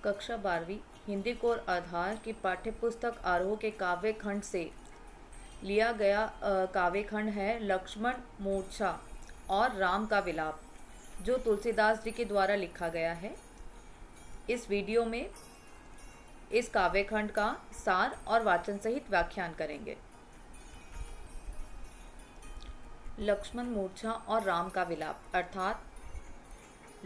कक्षा 12वीं हिंदी कोर आधार की पाठ्यपुस्तक आरोह के काव्य खंड से लिया गया काव्य खंड है लक्ष्मण मूर्छा और राम का विलाप, जो तुलसीदास जी के द्वारा लिखा गया है। इस वीडियो में इस काव्य खंड का सार और वाचन सहित व्याख्यान करेंगे। लक्ष्मण मूर्छा और राम का विलाप अर्थात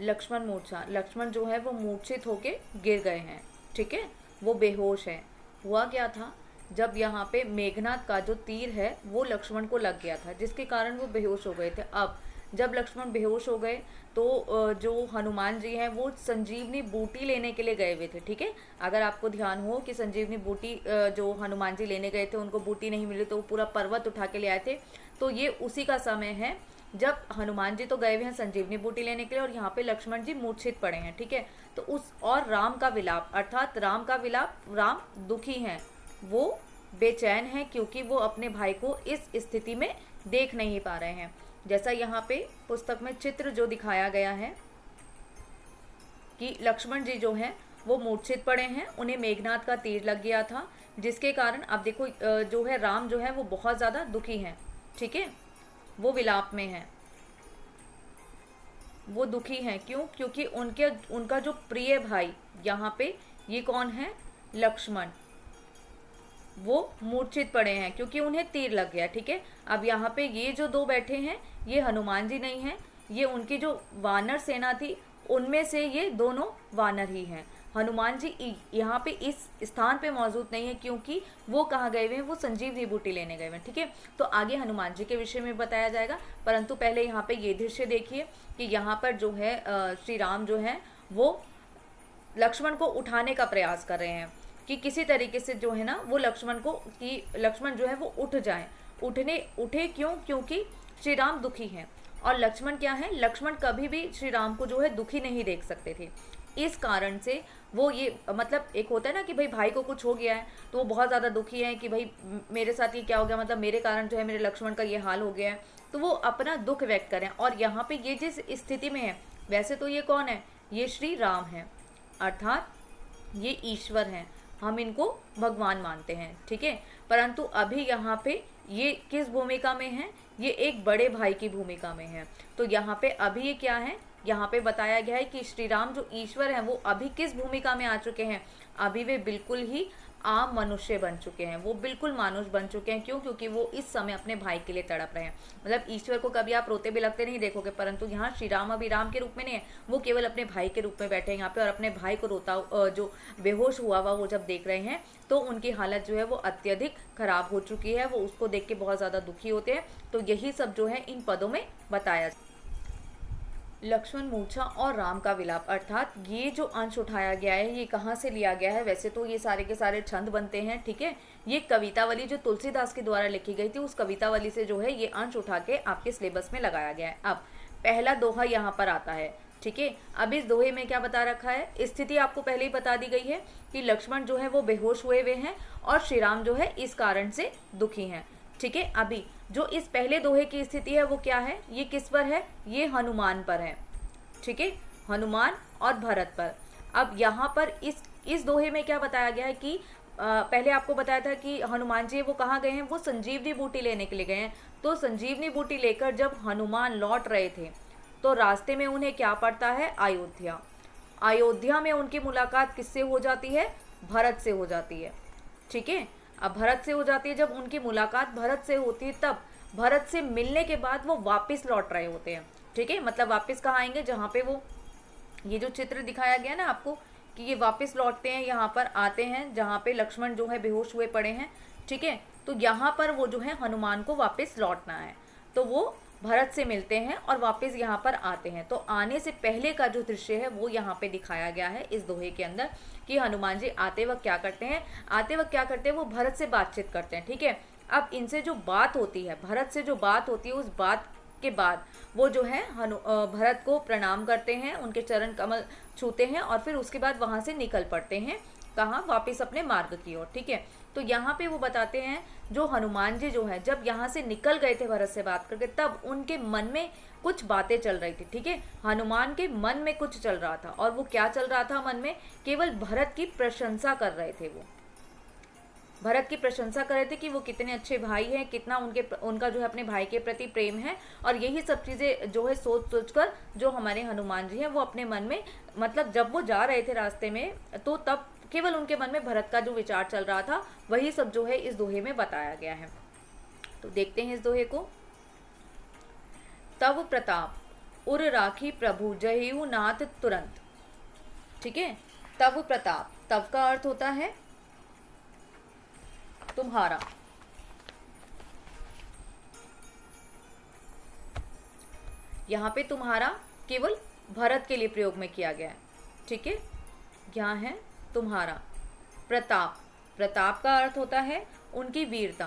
लक्ष्मण मूर्छा, लक्ष्मण जो है वो मूर्छित होके गिर गए हैं, ठीक है, वो बेहोश है। हुआ क्या था, जब यहाँ पे मेघनाद का जो तीर है वो लक्ष्मण को लग गया था, जिसके कारण वो बेहोश हो गए थे। अब जब लक्ष्मण बेहोश हो गए तो जो हनुमान जी हैं वो संजीवनी बूटी लेने के लिए गए हुए थे, ठीक है। अगर आपको ध्यान हो कि संजीवनी बूटी जो हनुमान जी लेने गए थे उनको बूटी नहीं मिली तो वो पूरा पर्वत उठा के ले आए थे। तो ये उसी का समय है जब हनुमान जी तो गए हुए हैं संजीवनी बूटी लेने के लिए और यहाँ पे लक्ष्मण जी मूर्छित पड़े हैं, ठीक है। तो उस और राम का विलाप अर्थात राम का विलाप, राम दुखी हैं, वो बेचैन हैं क्योंकि वो अपने भाई को इस स्थिति में देख नहीं पा रहे हैं। जैसा यहाँ पे पुस्तक में चित्र जो दिखाया गया है कि लक्ष्मण जी जो हैं वो मूर्छित पड़े हैं, उन्हें मेघनाद का तीर लग गया था, जिसके कारण अब देखो जो है राम जो है वो बहुत ज़्यादा दुखी हैं, ठीक है, वो विलाप में हैं, वो दुखी हैं। क्यों? क्योंकि उनका जो प्रिय भाई यहाँ पे ये कौन है, लक्ष्मण, वो मूर्छित पड़े हैं क्योंकि उन्हें तीर लग गया, ठीक है। अब यहाँ पे ये जो दो बैठे हैं ये हनुमान जी नहीं हैं, ये उनकी जो वानर सेना थी उनमें से ये दोनों वानर ही हैं। हनुमान जी यहाँ पे इस स्थान पे मौजूद नहीं है क्योंकि वो कहाँ गए हुए हैं, वो संजीवनी बूटी लेने गए हुए हैं, ठीक है। तो आगे हनुमान जी के विषय में बताया जाएगा, परंतु पहले यहाँ पे ये दृश्य देखिए कि यहाँ पर जो है श्री राम जो है वो लक्ष्मण को उठाने का प्रयास कर रहे हैं कि किसी तरीके से जो है ना वो लक्ष्मण को, कि लक्ष्मण जो है वो उठ जाए, उठे क्यों? क्योंकि श्री राम दुखी हैं और लक्ष्मण क्या है, लक्ष्मण कभी भी श्री राम को जो है दुखी नहीं देख सकते थे। इस कारण से वो ये मतलब एक होता है ना कि भाई को कुछ हो गया है तो वो बहुत ज़्यादा दुखी है कि भाई मेरे साथ ये क्या हो गया, मतलब मेरे कारण जो है मेरे लक्ष्मण का ये हाल हो गया है, तो वो अपना दुख व्यक्त करें। और यहाँ पे ये जिस स्थिति में है, वैसे तो ये कौन है, ये श्री राम है, अर्थात ये ईश्वर हैं, हम इनको भगवान मानते हैं, ठीक है। परंतु अभी यहाँ पे ये किस भूमिका में है, ये एक बड़े भाई की भूमिका में है। तो यहाँ पे अभी ये क्या है, यहाँ पे बताया गया है कि श्री राम जो ईश्वर हैं वो अभी किस भूमिका में आ चुके हैं, अभी वे बिल्कुल ही आम मनुष्य बन चुके हैं, वो बिल्कुल मानुष बन चुके हैं। क्यों? क्योंकि वो इस समय अपने भाई के लिए तड़प रहे हैं। मतलब ईश्वर को कभी आप रोते बिलखते नहीं देखोगे, परंतु यहाँ श्री राम अभी राम के रूप में नहीं है, वो केवल अपने भाई के रूप में बैठे हैं यहाँ पे और अपने भाई को रोता जो बेहोश हुआ वो जब देख रहे हैं तो उनकी हालत जो है वो अत्यधिक खराब हो चुकी है, वो उसको देख के बहुत ज़्यादा दुखी होते हैं। तो यही सब जो है इन पदों में बताया। लक्ष्मण मूर्छा और राम का विलाप अर्थात ये जो अंश उठाया गया है ये कहाँ से लिया गया है, वैसे तो ये सारे के सारे छंद बनते हैं, ठीक है। ये कवितावली जो तुलसीदास के द्वारा लिखी गई थी उस कवितावली से जो है ये अंश उठा के आपके सिलेबस में लगाया गया है। अब पहला दोहा यहाँ पर आता है, ठीक है। अब इस दोहे में क्या बता रखा है, स्थिति आपको पहले ही बता दी गई है कि लक्ष्मण जो है वो बेहोश हुए हुए हैं और श्री राम जो है इस कारण से दुखी हैं, ठीक है। अभी जो इस पहले दोहे की स्थिति है वो क्या है, ये किस पर है, ये हनुमान पर है, ठीक है, हनुमान और भरत पर। अब यहाँ पर इस दोहे में क्या बताया गया है कि पहले आपको बताया था कि हनुमान जी वो कहाँ गए हैं, वो संजीवनी बूटी लेने के लिए गए हैं। तो संजीवनी बूटी लेकर जब हनुमान लौट रहे थे तो रास्ते में उन्हें क्या पड़ता है, अयोध्या। अयोध्या में उनकी मुलाकात किससे हो जाती है, भरत से हो जाती है, ठीक है। अब भरत से हो जाती है, जब उनकी मुलाकात भरत से होती है तब भरत से मिलने के बाद वो वापस लौट रहे होते हैं, ठीक है। मतलब वापस कहाँ आएंगे, जहाँ पे वो ये जो चित्र दिखाया गया ना आपको कि ये वापस लौटते हैं, यहाँ पर आते हैं जहाँ पे लक्ष्मण जो है बेहोश हुए पड़े हैं, ठीक है। तो यहाँ पर वो जो है हनुमान को वापस लौटना है, तो वो भरत से मिलते हैं और वापस यहाँ पर आते हैं। तो आने से पहले का जो दृश्य है वो यहाँ पे दिखाया गया है इस दोहे के अंदर कि हनुमान जी आते वक्त क्या करते हैं, वो भरत से बातचीत करते हैं, ठीक है। अब इनसे जो बात होती है, भरत से जो बात होती है, उस बात के बाद वो जो है भरत को प्रणाम करते हैं, उनके चरण कमल छूते हैं और फिर उसके बाद वहाँ से निकल पड़ते हैं, कहाँ, वापस अपने मार्ग की ओर, ठीक है। तो यहाँ पे वो बताते हैं जो हनुमान जी जो है जब यहाँ से निकल गए थे भरत से बात करके, तब उनके मन में कुछ बातें चल रही थी, ठीक है। हनुमान के मन में कुछ चल रहा था, और वो क्या चल रहा था मन में, केवल भरत की प्रशंसा कर रहे थे। वो भरत की प्रशंसा कर रहे थे कि वो कितने अच्छे भाई हैं, कितना उनका जो है अपने भाई के प्रति प्रेम है, और यही सब चीज़ें जो है सोच सोच कर जो हमारे हनुमान जी हैं वो अपने मन में, मतलब जब वो जा रहे थे रास्ते में, तो तब केवल उनके मन में भरत का जो विचार चल रहा था वही सब जो है इस दोहे में बताया गया है। तो देखते हैं इस दोहे को। तव प्रताप उर राखी प्रभु जहेऊ नाथ तुरंत, ठीक है। तव प्रताप, तव का अर्थ होता है तुम्हारा, यहाँ पे तुम्हारा केवल भरत के लिए प्रयोग में किया गया है, ठीक है। यहाँ है तुम्हारा। प्रताप, प्रताप का अर्थ होता है उनकी वीरता।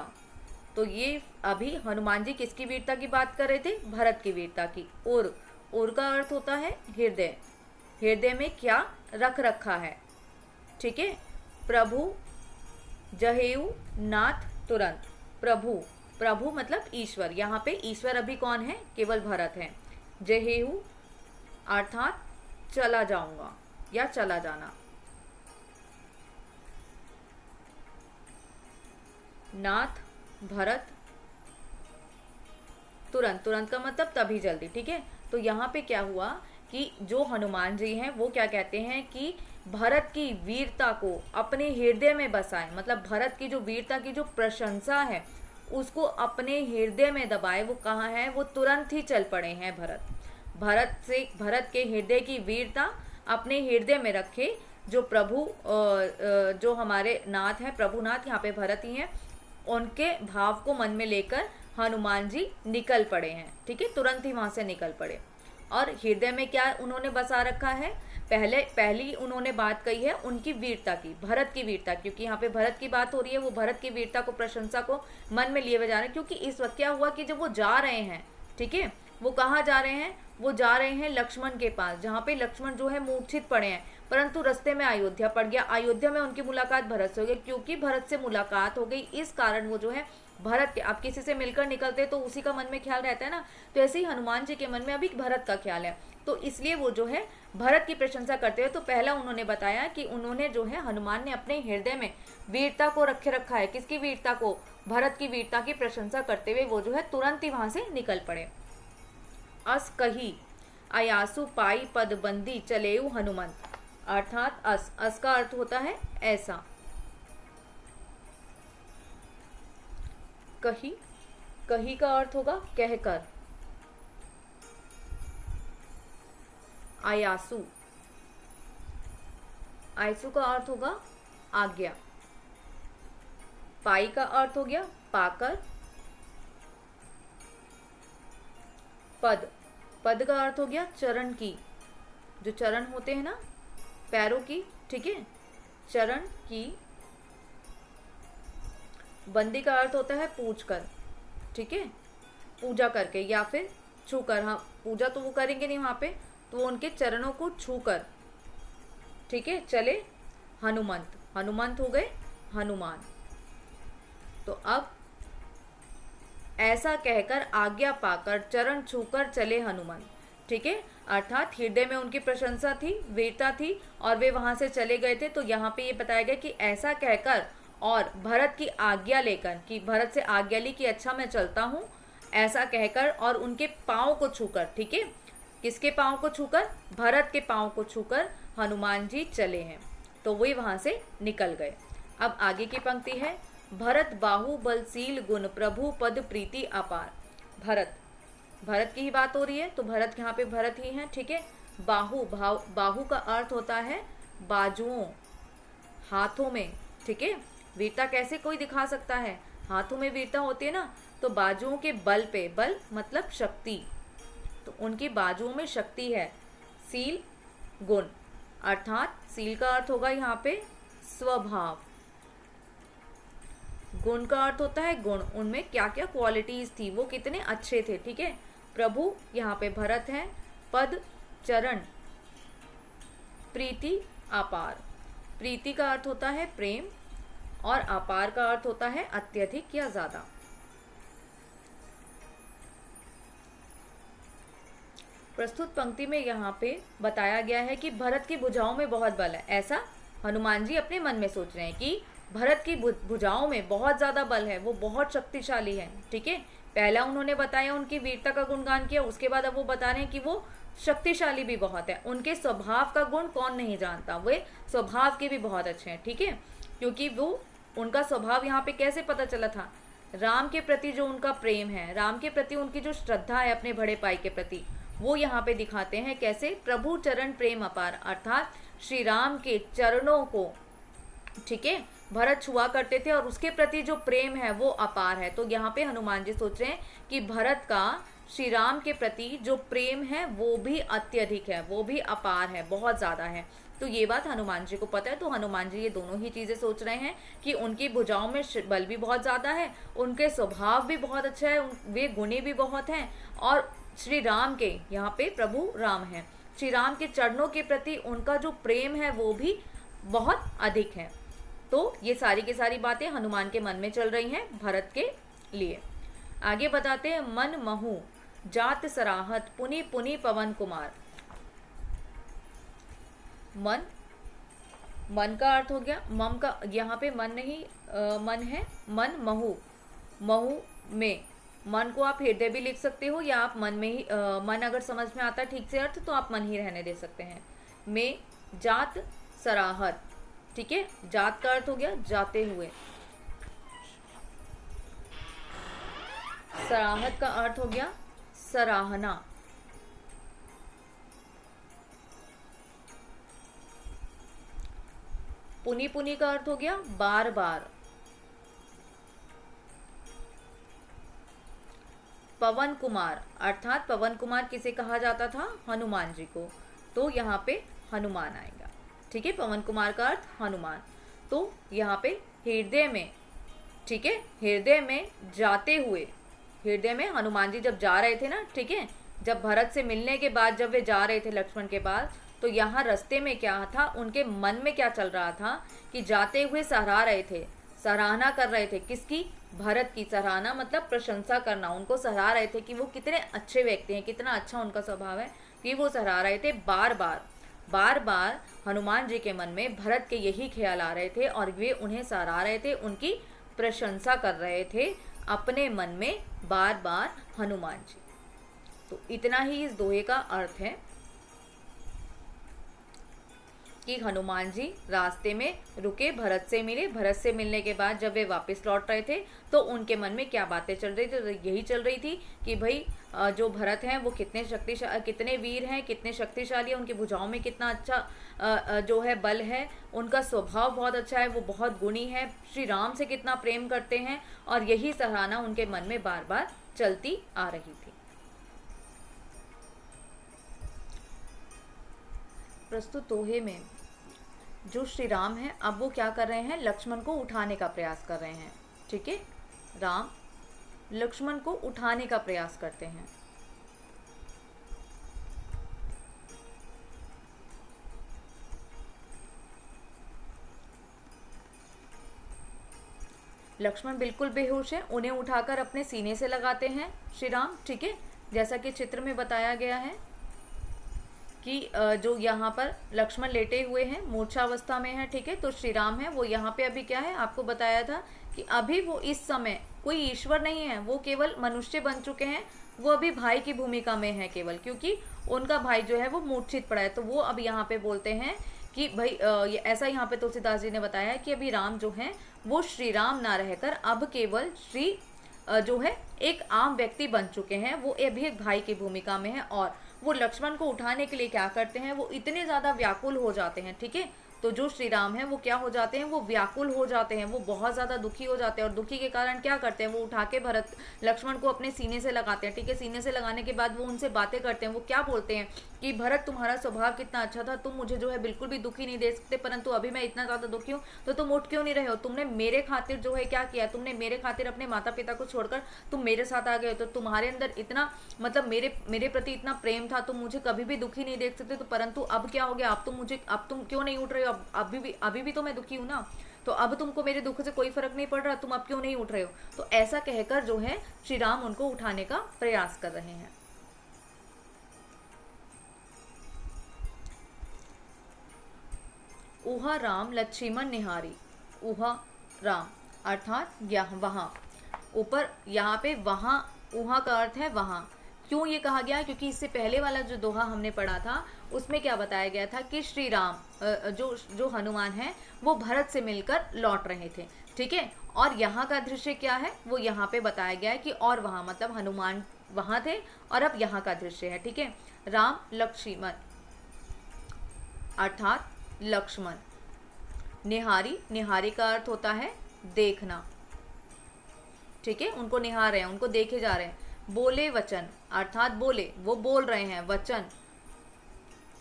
तो ये अभी हनुमान जी किसकी वीरता की बात कर रहे थे, भरत की वीरता की। और का अर्थ होता है हृदय, हृदय में क्या रख रखा है, ठीक है। प्रभु जहेऊ नाथ तुरंत, प्रभु, प्रभु मतलब ईश्वर, यहाँ पे ईश्वर अभी कौन है, केवल भरत है। जहेऊ अर्थात चला जाऊंगा या चला जाना। नाथ भरत, तुरंत, तुरंत का मतलब तभी जल्दी, ठीक है। तो यहाँ पे क्या हुआ कि जो हनुमान जी हैं वो क्या कहते हैं कि भरत की वीरता को अपने हृदय में बसाए, मतलब भरत की जो वीरता की जो प्रशंसा है उसको अपने हृदय में दबाए। वो कहाँ है, वो तुरंत ही चल पड़े हैं भरत के हृदय की वीरता अपने हृदय में रखे। जो प्रभु जो हमारे नाथ हैं, प्रभुनाथ यहाँ पे भरत ही हैं, उनके भाव को मन में लेकर हनुमान जी निकल पड़े हैं, ठीक है। तुरंत ही वहां से निकल पड़े। और हृदय में क्या उन्होंने बसा रखा है, पहली उन्होंने बात कही है उनकी वीरता की, भरत की वीरता, क्योंकि यहाँ पे भरत की बात हो रही है, वो भरत की वीरता को, प्रशंसा को मन में लिए हुए जा रहे हैं। क्योंकि इस वक्त क्या हुआ कि जब वो जा रहे हैं, ठीक है, वो कहाँ जा रहे हैं, वो जा रहे हैं लक्ष्मण के पास, जहाँ पे लक्ष्मण जो है मूर्छित पड़े हैं। परंतु रास्ते में अयोध्या पड़ गया, अयोध्या में उनकी मुलाकात भरत से हो गई। क्योंकि भरत से मुलाकात हो गई, इस कारण वो जो है भरत के, आप किसी से मिलकर निकलते तो उसी का मन में ख्याल रहता है ना, तो ऐसे ही हनुमान जी के मन में अभी भरत का ख्याल है। तो इसलिए वो जो है भरत की प्रशंसा करते हुए, तो पहला उन्होंने बताया कि उन्होंने जो है हनुमान ने अपने हृदय में वीरता को रखे रखा है। किसकी वीरता को, भरत की वीरता की प्रशंसा करते हुए वो जो है तुरंत ही वहां से निकल पड़े। अस कही अयासु पाई पद बंदी चलेऊ हनुमंत, अर्थात अस का अर्थ होता है ऐसा। कही का अर्थ होगा कहकर। आयासु, आयसु का अर्थ होगा आज्ञा। पाई का अर्थ हो गया पाकर। पद का अर्थ हो गया चरण की, जो चरण होते हैं ना पैरों की, ठीक है, चरण की। बंदी का अर्थ होता है पूछ कर, ठीक है, पूजा करके या फिर छू कर। हाँ, पूजा तो वो करेंगे नहीं वहां पे, तो वो उनके चरणों को छू कर, ठीक है, चले हनुमंत, हनुमंत हो गए हनुमान। तो अब ऐसा कहकर आज्ञा पाकर चरण छूकर चले हनुमंत, ठीक है, अर्थात हृदय में उनकी प्रशंसा थी, वीरता थी, और वे वहां से चले गए थे। तो यहाँ पे ये बताया गया कि ऐसा कहकर और भरत की आज्ञा लेकर, कि भरत से आज्ञा ली कि अच्छा मैं चलता हूँ, ऐसा कहकर और उनके पाँव को छूकर, ठीक है, किसके पाँव को छूकर, भरत के पाँव को छूकर हनुमान जी चले हैं। तो वही वहां से निकल गए। अब आगे की पंक्ति है, भरत बाहु बलशील गुण प्रभु पद प्रीति अपार। भरत की ही बात हो रही है, तो भरत यहाँ पे भरत ही है, ठीक है। बाहु का अर्थ होता है बाजुओं, हाथों में, ठीक है। वीरता कैसे कोई दिखा सकता है, हाथों में वीरता होती है ना, तो बाजुओं के बल पे, बल मतलब शक्ति, तो उनकी बाजुओं में शक्ति है। सील गुण, अर्थात सील का अर्थ होगा यहाँ पे स्वभाव, गुण का अर्थ होता है गुण, उनमें क्या क्या क्वालिटीज थी, वो कितने अच्छे थे, ठीक है। प्रभु यहाँ पे भरत है, पद चरण, प्रीति अपार, प्रीति का अर्थ होता है प्रेम, और अपार का अर्थ होता है अत्यधिक या ज्यादा। प्रस्तुत पंक्ति में यहाँ पे बताया गया है कि भरत की भुजाओं में बहुत बल है, ऐसा हनुमान जी अपने मन में सोच रहे हैं कि भरत की भुजाओं में बहुत ज्यादा बल है, वो बहुत शक्तिशाली है। ठीक है, पहला उन्होंने बताया उनकी वीरता का गुणगान किया, उसके बाद अब वो बता रहे हैं कि वो शक्तिशाली भी बहुत है। उनके स्वभाव का गुण कौन नहीं जानता, वे स्वभाव के भी बहुत अच्छे हैं। ठीक है, क्योंकि वो उनका स्वभाव यहाँ पे कैसे पता चला था, राम के प्रति जो उनका प्रेम है, राम के प्रति उनकी जो श्रद्धा है अपने बड़े भाई के प्रति, वो यहाँ पे दिखाते हैं कैसे। प्रभु चरण प्रेम अपार, अर्थात श्री राम के चरणों को, ठीक है, भरत छुआ करते थे और उसके प्रति जो प्रेम है वो अपार है। तो यहाँ पे हनुमान जी सोच रहे हैं कि भरत का श्री राम के प्रति जो प्रेम है वो भी अत्यधिक है, वो भी अपार है, बहुत ज्यादा है। तो ये बात हनुमान जी को पता है, तो हनुमान जी ये दोनों ही चीजें सोच रहे हैं कि उनकी भुजाओं में बल भी बहुत ज्यादा है, उनके स्वभाव भी बहुत अच्छा है, वे गुणी भी बहुत हैं, और श्री राम के, यहाँ पे प्रभु राम है, श्री राम के चरणों के प्रति उनका जो प्रेम है वो भी बहुत अधिक है। तो ये सारी की सारी बातें हनुमान के मन में चल रही हैं भरत के लिए। आगे बताते हैं, मन महु जात सराहत पुनि पुनि पवन कुमार। मन का अर्थ हो गया, मम का यहाँ पे मन नहीं, मन है, मन महु, महु में, मन को आप हृदय भी लिख सकते हो, या आप मन में ही, मन अगर समझ में आता है ठीक से अर्थ तो आप मन ही रहने दे सकते हैं। में जात सराहत, ठीक है, जात का अर्थ हो गया जाते हुए, सराहत का अर्थ हो गया सराहना, पुनि पुनि का अर्थ हो गया बार बार, पवन कुमार, अर्थात पवन कुमार किसे कहा जाता था, हनुमान जी को, तो यहाँ पे हनुमान आएगा। ठीक है, पवन कुमार का अर्थ हनुमान। तो यहाँ पे हृदय में, ठीक है, हृदय में जाते हुए, हृदय में हनुमान जी जब जा रहे थे ना, ठीक है, जब भरत से मिलने के बाद जब वे जा रहे थे लक्ष्मण के पास, तो यहाँ रास्ते में क्या था, उनके मन में क्या चल रहा था कि जाते हुए सराह रहे थे, सराहना कर रहे थे, किसकी, भरत की। सराहना मतलब प्रशंसा करना, उनको सराह रहे थे कि वो कितने अच्छे व्यक्ति हैं, कितना अच्छा उनका स्वभाव है, कि वो सराह रहे थे बार बार। बार बार हनुमान जी के मन में भरत के यही ख्याल आ रहे थे और वे उन्हें सराह रहे थे, उनकी प्रशंसा कर रहे थे अपने मन में बार बार हनुमान जी। तो इतना ही इस दोहे का अर्थ है कि हनुमान जी रास्ते में रुके, भरत से मिले, भरत से मिलने के बाद जब वे वापस लौट रहे थे तो उनके मन में क्या बातें चल रही थी, तो यही चल रही थी कि भाई जो भरत हैं वो कितने शक्तिशाली, कितने वीर हैं, कितने शक्तिशाली हैं, उनकी भुजाओं में कितना अच्छा जो है बल है, उनका स्वभाव बहुत अच्छा है, वो बहुत गुणी है, श्री राम से कितना प्रेम करते हैं, और यही सराहना उनके मन में बार बार चलती आ रही थी। प्रस्तुत दोहे में जो श्री राम है, अब वो क्या कर रहे हैं, लक्ष्मण को उठाने का प्रयास कर रहे हैं। ठीक है, राम लक्ष्मण को उठाने का प्रयास करते हैं। लक्ष्मण बिल्कुल बेहोश है, उन्हें उठाकर अपने सीने से लगाते हैं श्री राम। ठीक है, जैसा कि चित्र में बताया गया है कि जो यहाँ पर लक्ष्मण लेटे हुए हैं, मूर्छावस्था में है। ठीक है, तो श्री राम है वो यहाँ पे अभी क्या है, आपको बताया था कि अभी वो इस समय कोई ईश्वर नहीं है, वो केवल मनुष्य बन चुके हैं, वो अभी भाई की भूमिका में है केवल, क्योंकि उनका भाई जो है वो मूर्छित पड़ा है। तो वो अब यहाँ पे बोलते हैं कि भाई ये ऐसा यहाँ पे तुलसीदास जी ने बताया है कि अभी राम जो है वो श्री राम ना रहकर अब केवल श्री जो है एक आम व्यक्ति बन चुके हैं, वो अभी एक भाई की भूमिका में है। और वो लक्ष्मण को उठाने के लिए क्या करते हैं, वो इतने ज़्यादा व्याकुल हो जाते हैं। ठीक है, तो जो श्री राम है वो क्या हो जाते हैं, वो व्याकुल हो जाते हैं, वो बहुत ज़्यादा दुखी हो जाते हैं, और दुखी के कारण क्या करते हैं, वो उठा के भरत लक्ष्मण को अपने सीने से लगाते हैं। ठीक है, सीने से लगाने के बाद वो उनसे बातें करते हैं। वो क्या बोलते हैं कि भरत तुम्हारा स्वभाव कितना अच्छा था, तुम मुझे जो है बिल्कुल भी दुखी नहीं दे सकते, परंतु अभी मैं इतना ज़्यादा दुखी हूँ तो तुम उठ क्यों नहीं रहे हो, तुमने मेरे खातिर जो है क्या किया, तुमने मेरे खातिर अपने माता पिता को छोड़कर तुम मेरे साथ आ गए, तो तुम्हारे अंदर इतना मतलब मेरे प्रति इतना प्रेम था, तुम मुझे कभी भी दुखी नहीं देख सकते, तो परंतु अब क्या हो गया, अब तुम क्यों नहीं उठ रहे हो, अभी भी तो मैं दुखी हूँ ना। तो अब तुमको मेरे दुख से कोई फर्क नहीं पड़ रहा, तुम अब क्यों नहीं उठ रहे हो। तो ऐसा कहकर जो है श्री राम उनको उठाने का प्रयास कर रहे हैं। ऊहा राम लक्ष्मण निहारी, ऊहा राम अर्थात वहां, ऊपर यहाँ पे वहां, ऊहा का अर्थ है वहां। क्यों ये कहा गया, क्योंकि इससे पहले वाला जो दोहा हमने पढ़ा था उसमें क्या बताया गया था कि श्री राम जो हनुमान है वो भरत से मिलकर लौट रहे थे, ठीक है। और यहाँ का दृश्य क्या है वो यहाँ पे बताया गया है कि और वहाँ मतलब हनुमान वहाँ थे और अब यहाँ का दृश्य है, ठीक है। राम लक्ष्मण अर्थात लक्ष्मण, निहारी, निहारी का अर्थ होता है देखना, ठीक है। उनको निहार रहे हैं, उनको देखे जा रहे हैं। बोले वचन अर्थात बोले, वो बोल रहे हैं, वचन,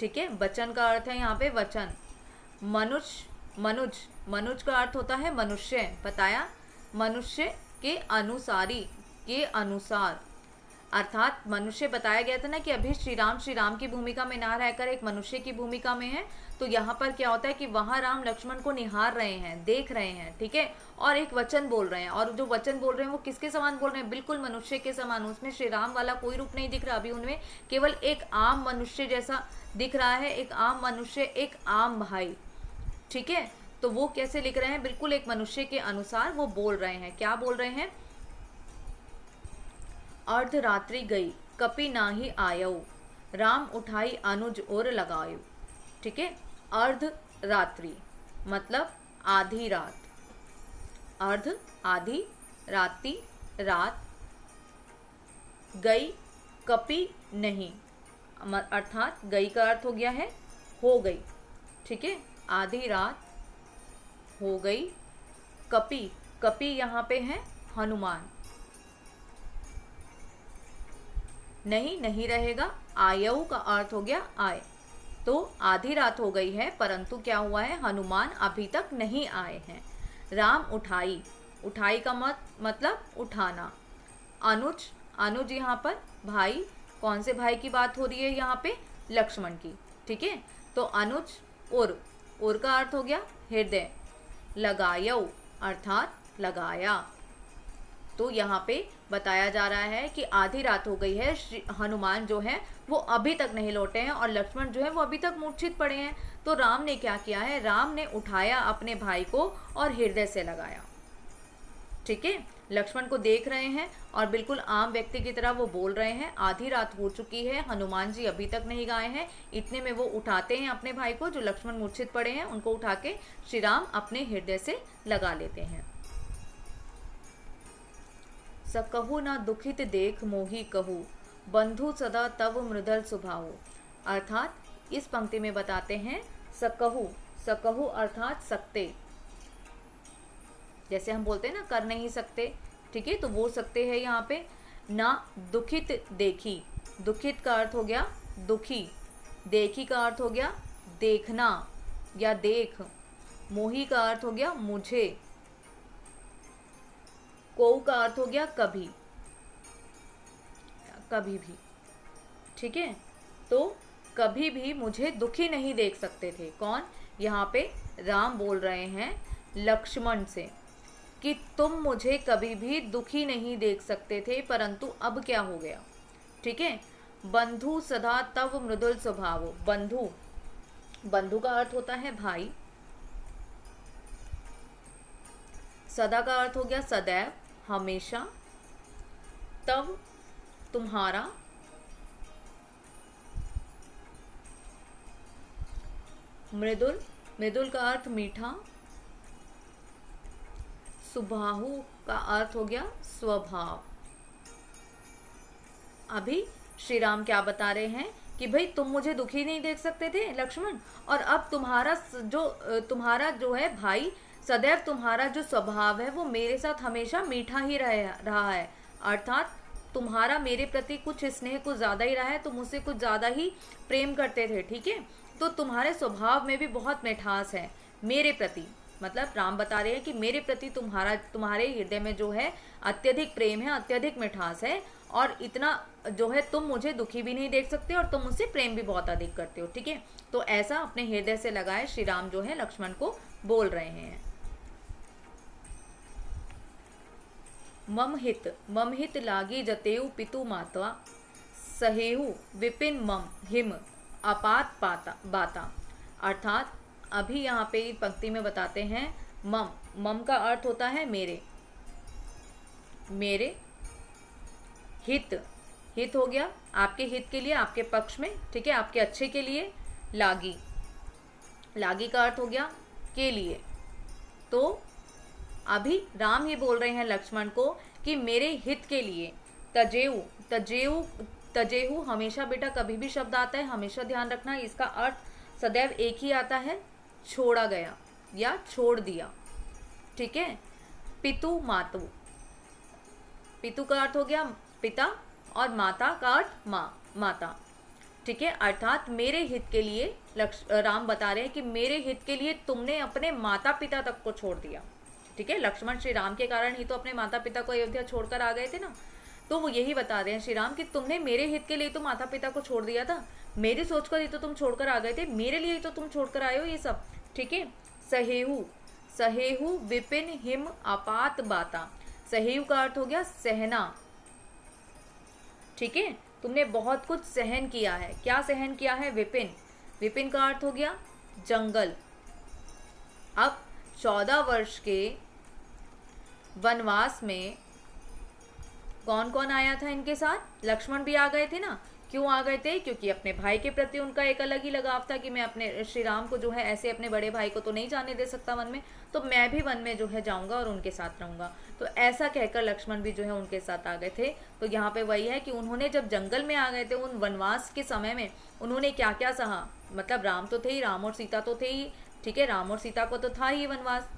ठीक है। वचन का अर्थ है यहाँ पे वचन। मनुष्य, मनुज, मनुज का अर्थ होता है मनुष्य, बताया, मनुष्य के अनुसारी, के अनुसार अर्थात मनुष्य बताया गया था ना कि अभी श्री राम की भूमिका में ना रहकर एक मनुष्य की भूमिका में है। तो यहाँ पर क्या होता है कि वहाँ राम लक्ष्मण को निहार रहे हैं, देख रहे हैं, ठीक है, और एक वचन बोल रहे हैं। और जो वचन बोल रहे हैं वो किसके समान बोल रहे हैं, बिल्कुल मनुष्य के समान। उसमें श्री राम वाला कोई रूप नहीं दिख रहा, अभी उनमें केवल एक आम मनुष्य जैसा दिख रहा है, एक आम मनुष्य, एक आम भाई, ठीक है। तो वो कैसे लिख रहे हैं, बिल्कुल एक मनुष्य के अनुसार वो बोल रहे हैं। क्या बोल रहे हैं, अर्धरात्रि गई कपि नाही आयऊ, राम उठाई अनुज और लगायु, ठीक है। अर्ध रात्रि मतलब आधी रात, अर्ध आधी, रात्रि रात, गई कपि नहीं अर्थात गई का अर्थ हो गया है हो गई, ठीक है। आधी रात हो गई, कपि, कपि यहाँ पे है हनुमान, नहीं, नहीं रहेगा, आयऊ का अर्थ हो गया आए। तो आधी रात हो गई है परंतु क्या हुआ है, हनुमान अभी तक नहीं आए हैं। राम उठाई, उठाई का मतलब उठाना। अनुज, अनुज यहाँ पर भाई, कौन से भाई की बात हो रही है यहाँ पे, लक्ष्मण की, ठीक है। तो अनुज, उर का अर्थ हो गया हृदय, लगायऊ अर्थात लगाया। तो यहाँ पे बताया जा रहा है कि आधी रात हो गई है, हनुमान जो है वो अभी तक नहीं लौटे हैं और लक्ष्मण जो है वो अभी तक मूर्छित पड़े हैं। तो राम ने क्या किया है, राम ने उठाया अपने भाई को और हृदय से लगाया, ठीक है। लक्ष्मण को देख रहे हैं और बिल्कुल आम व्यक्ति की तरह वो बोल रहे हैं। आधी रात हो चुकी है, हनुमान जी अभी तक नहीं गए हैं, इतने में वो उठाते हैं अपने भाई को, जो लक्ष्मण मूर्छित पड़े हैं उनको उठा के श्री राम अपने हृदय से लगा लेते हैं। सकहु ना दुखित देख मोही कहू, बंधु सदा तव मृदल सुभाऊ, अर्थात इस पंक्ति में बताते हैं सकहु, सकहु अर्थात सकते, जैसे हम बोलते हैं ना कर नहीं सकते, ठीक है। तो वो सकते हैं यहाँ पे। ना दुखित देखी, दुखित का अर्थ हो गया दुखी, देखी का अर्थ हो गया देखना या देख, मोही का अर्थ हो गया मुझे, को का अर्थ हो गया कभी, कभी भी, ठीक है। तो कभी भी मुझे दुखी नहीं देख सकते थे। कौन, यहाँ पे राम बोल रहे हैं लक्ष्मण से कि तुम मुझे कभी भी दुखी नहीं देख सकते थे, परंतु अब क्या हो गया, ठीक है। बंधु सदा तव मृदुल स्वभाव, बंधु, बंधु का अर्थ होता है भाई, सदा का अर्थ हो गया सदैव, हमेशा, तव तुम्हारा, मृदुल, मृदुल का अर्थ मीठा, सुबाहु का अर्थ हो गया स्वभाव। अभी श्री राम क्या बता रहे हैं कि भाई तुम मुझे दुखी नहीं देख सकते थे लक्ष्मण, और अब तुम्हारा जो है भाई, सदैव तुम्हारा जो स्वभाव है वो मेरे साथ हमेशा मीठा ही रहा है, अर्थात तुम्हारा मेरे प्रति कुछ स्नेह कुछ ज़्यादा ही रहा है, तुम मुझसे कुछ ज़्यादा ही प्रेम करते थे, ठीक है। तो तुम्हारे स्वभाव में भी बहुत मिठास है मेरे प्रति, मतलब राम बता रहे हैं कि मेरे प्रति तुम्हारे हृदय में जो है अत्यधिक प्रेम है, अत्यधिक मिठास है, और इतना जो है तुम मुझे दुखी भी नहीं देख सकते और तुम मुझसे प्रेम भी बहुत अधिक करते हो, ठीक है। तो ऐसा अपने हृदय से लगाए श्री राम जो है लक्ष्मण को बोल रहे हैं। मम हित लागी जतेऊ पितु माता, सहेहु विपिन मम हिम अपात पाता बाता। अर्थात अभी यहाँ पे पंक्ति में बताते हैं मम का अर्थ होता है मेरे, मेरे हित हो गया आपके हित के लिए, आपके पक्ष में, ठीक है, आपके अच्छे के लिए। लागी का अर्थ हो गया के लिए। तो अभी राम ही बोल रहे हैं लक्ष्मण को कि मेरे हित के लिए। तजेहु हमेशा बेटा कभी भी शब्द आता है हमेशा ध्यान रखना, इसका अर्थ सदैव एक ही आता है, छोड़ा गया या छोड़ दिया, ठीक है। पितु मातु, पितु का अर्थ हो गया पिता और माता का अर्थ माता, ठीक है। अर्थात मेरे हित के लिए राम बता रहे हैं कि मेरे हित के लिए तुमने अपने माता पिता तक को छोड़ दिया, ठीक है। लक्ष्मण श्री राम के कारण ही तो अपने माता पिता को अयोध्या छोड़कर आ गए थे ना, तो वो यही बता रहे हैं श्री राम कि तुमने मेरे हित के लिए तो माता पिता को छोड़ दिया था, मेरी सोचकर ही तो तुम छोड़कर आ गए थे, मेरे लिए ही तो तुम छोड़कर आए हो ये सब, ठीक है। सहेहु विपिन हिम अपात बाता, सहेहु का अर्थ हो गया सहना, ठीक है। तुमने बहुत कुछ सहन किया है, क्या सहन किया है? विपिन का अर्थ हो गया जंगल। अब 14 वर्ष के वनवास में कौन कौन आया था इनके साथ? लक्ष्मण भी आ गए थे ना। क्यों आ गए थे? क्योंकि अपने भाई के प्रति उनका एक अलग ही लगाव था कि मैं अपने श्री राम को जो है ऐसे अपने बड़े भाई को तो नहीं जाने दे सकता वन में, तो मैं भी वन में जो है जाऊंगा और उनके साथ रहूंगा। तो ऐसा कहकर लक्ष्मण भी जो है उनके साथ आ गए थे। तो यहाँ पे वही है कि उन्होंने जब जंगल में आ गए थे उन वनवास के समय में उन्होंने क्या क्या सहा। मतलब राम तो थे ही, राम और सीता तो थे ही, ठीक है, राम और सीता को तो था ही वनवास,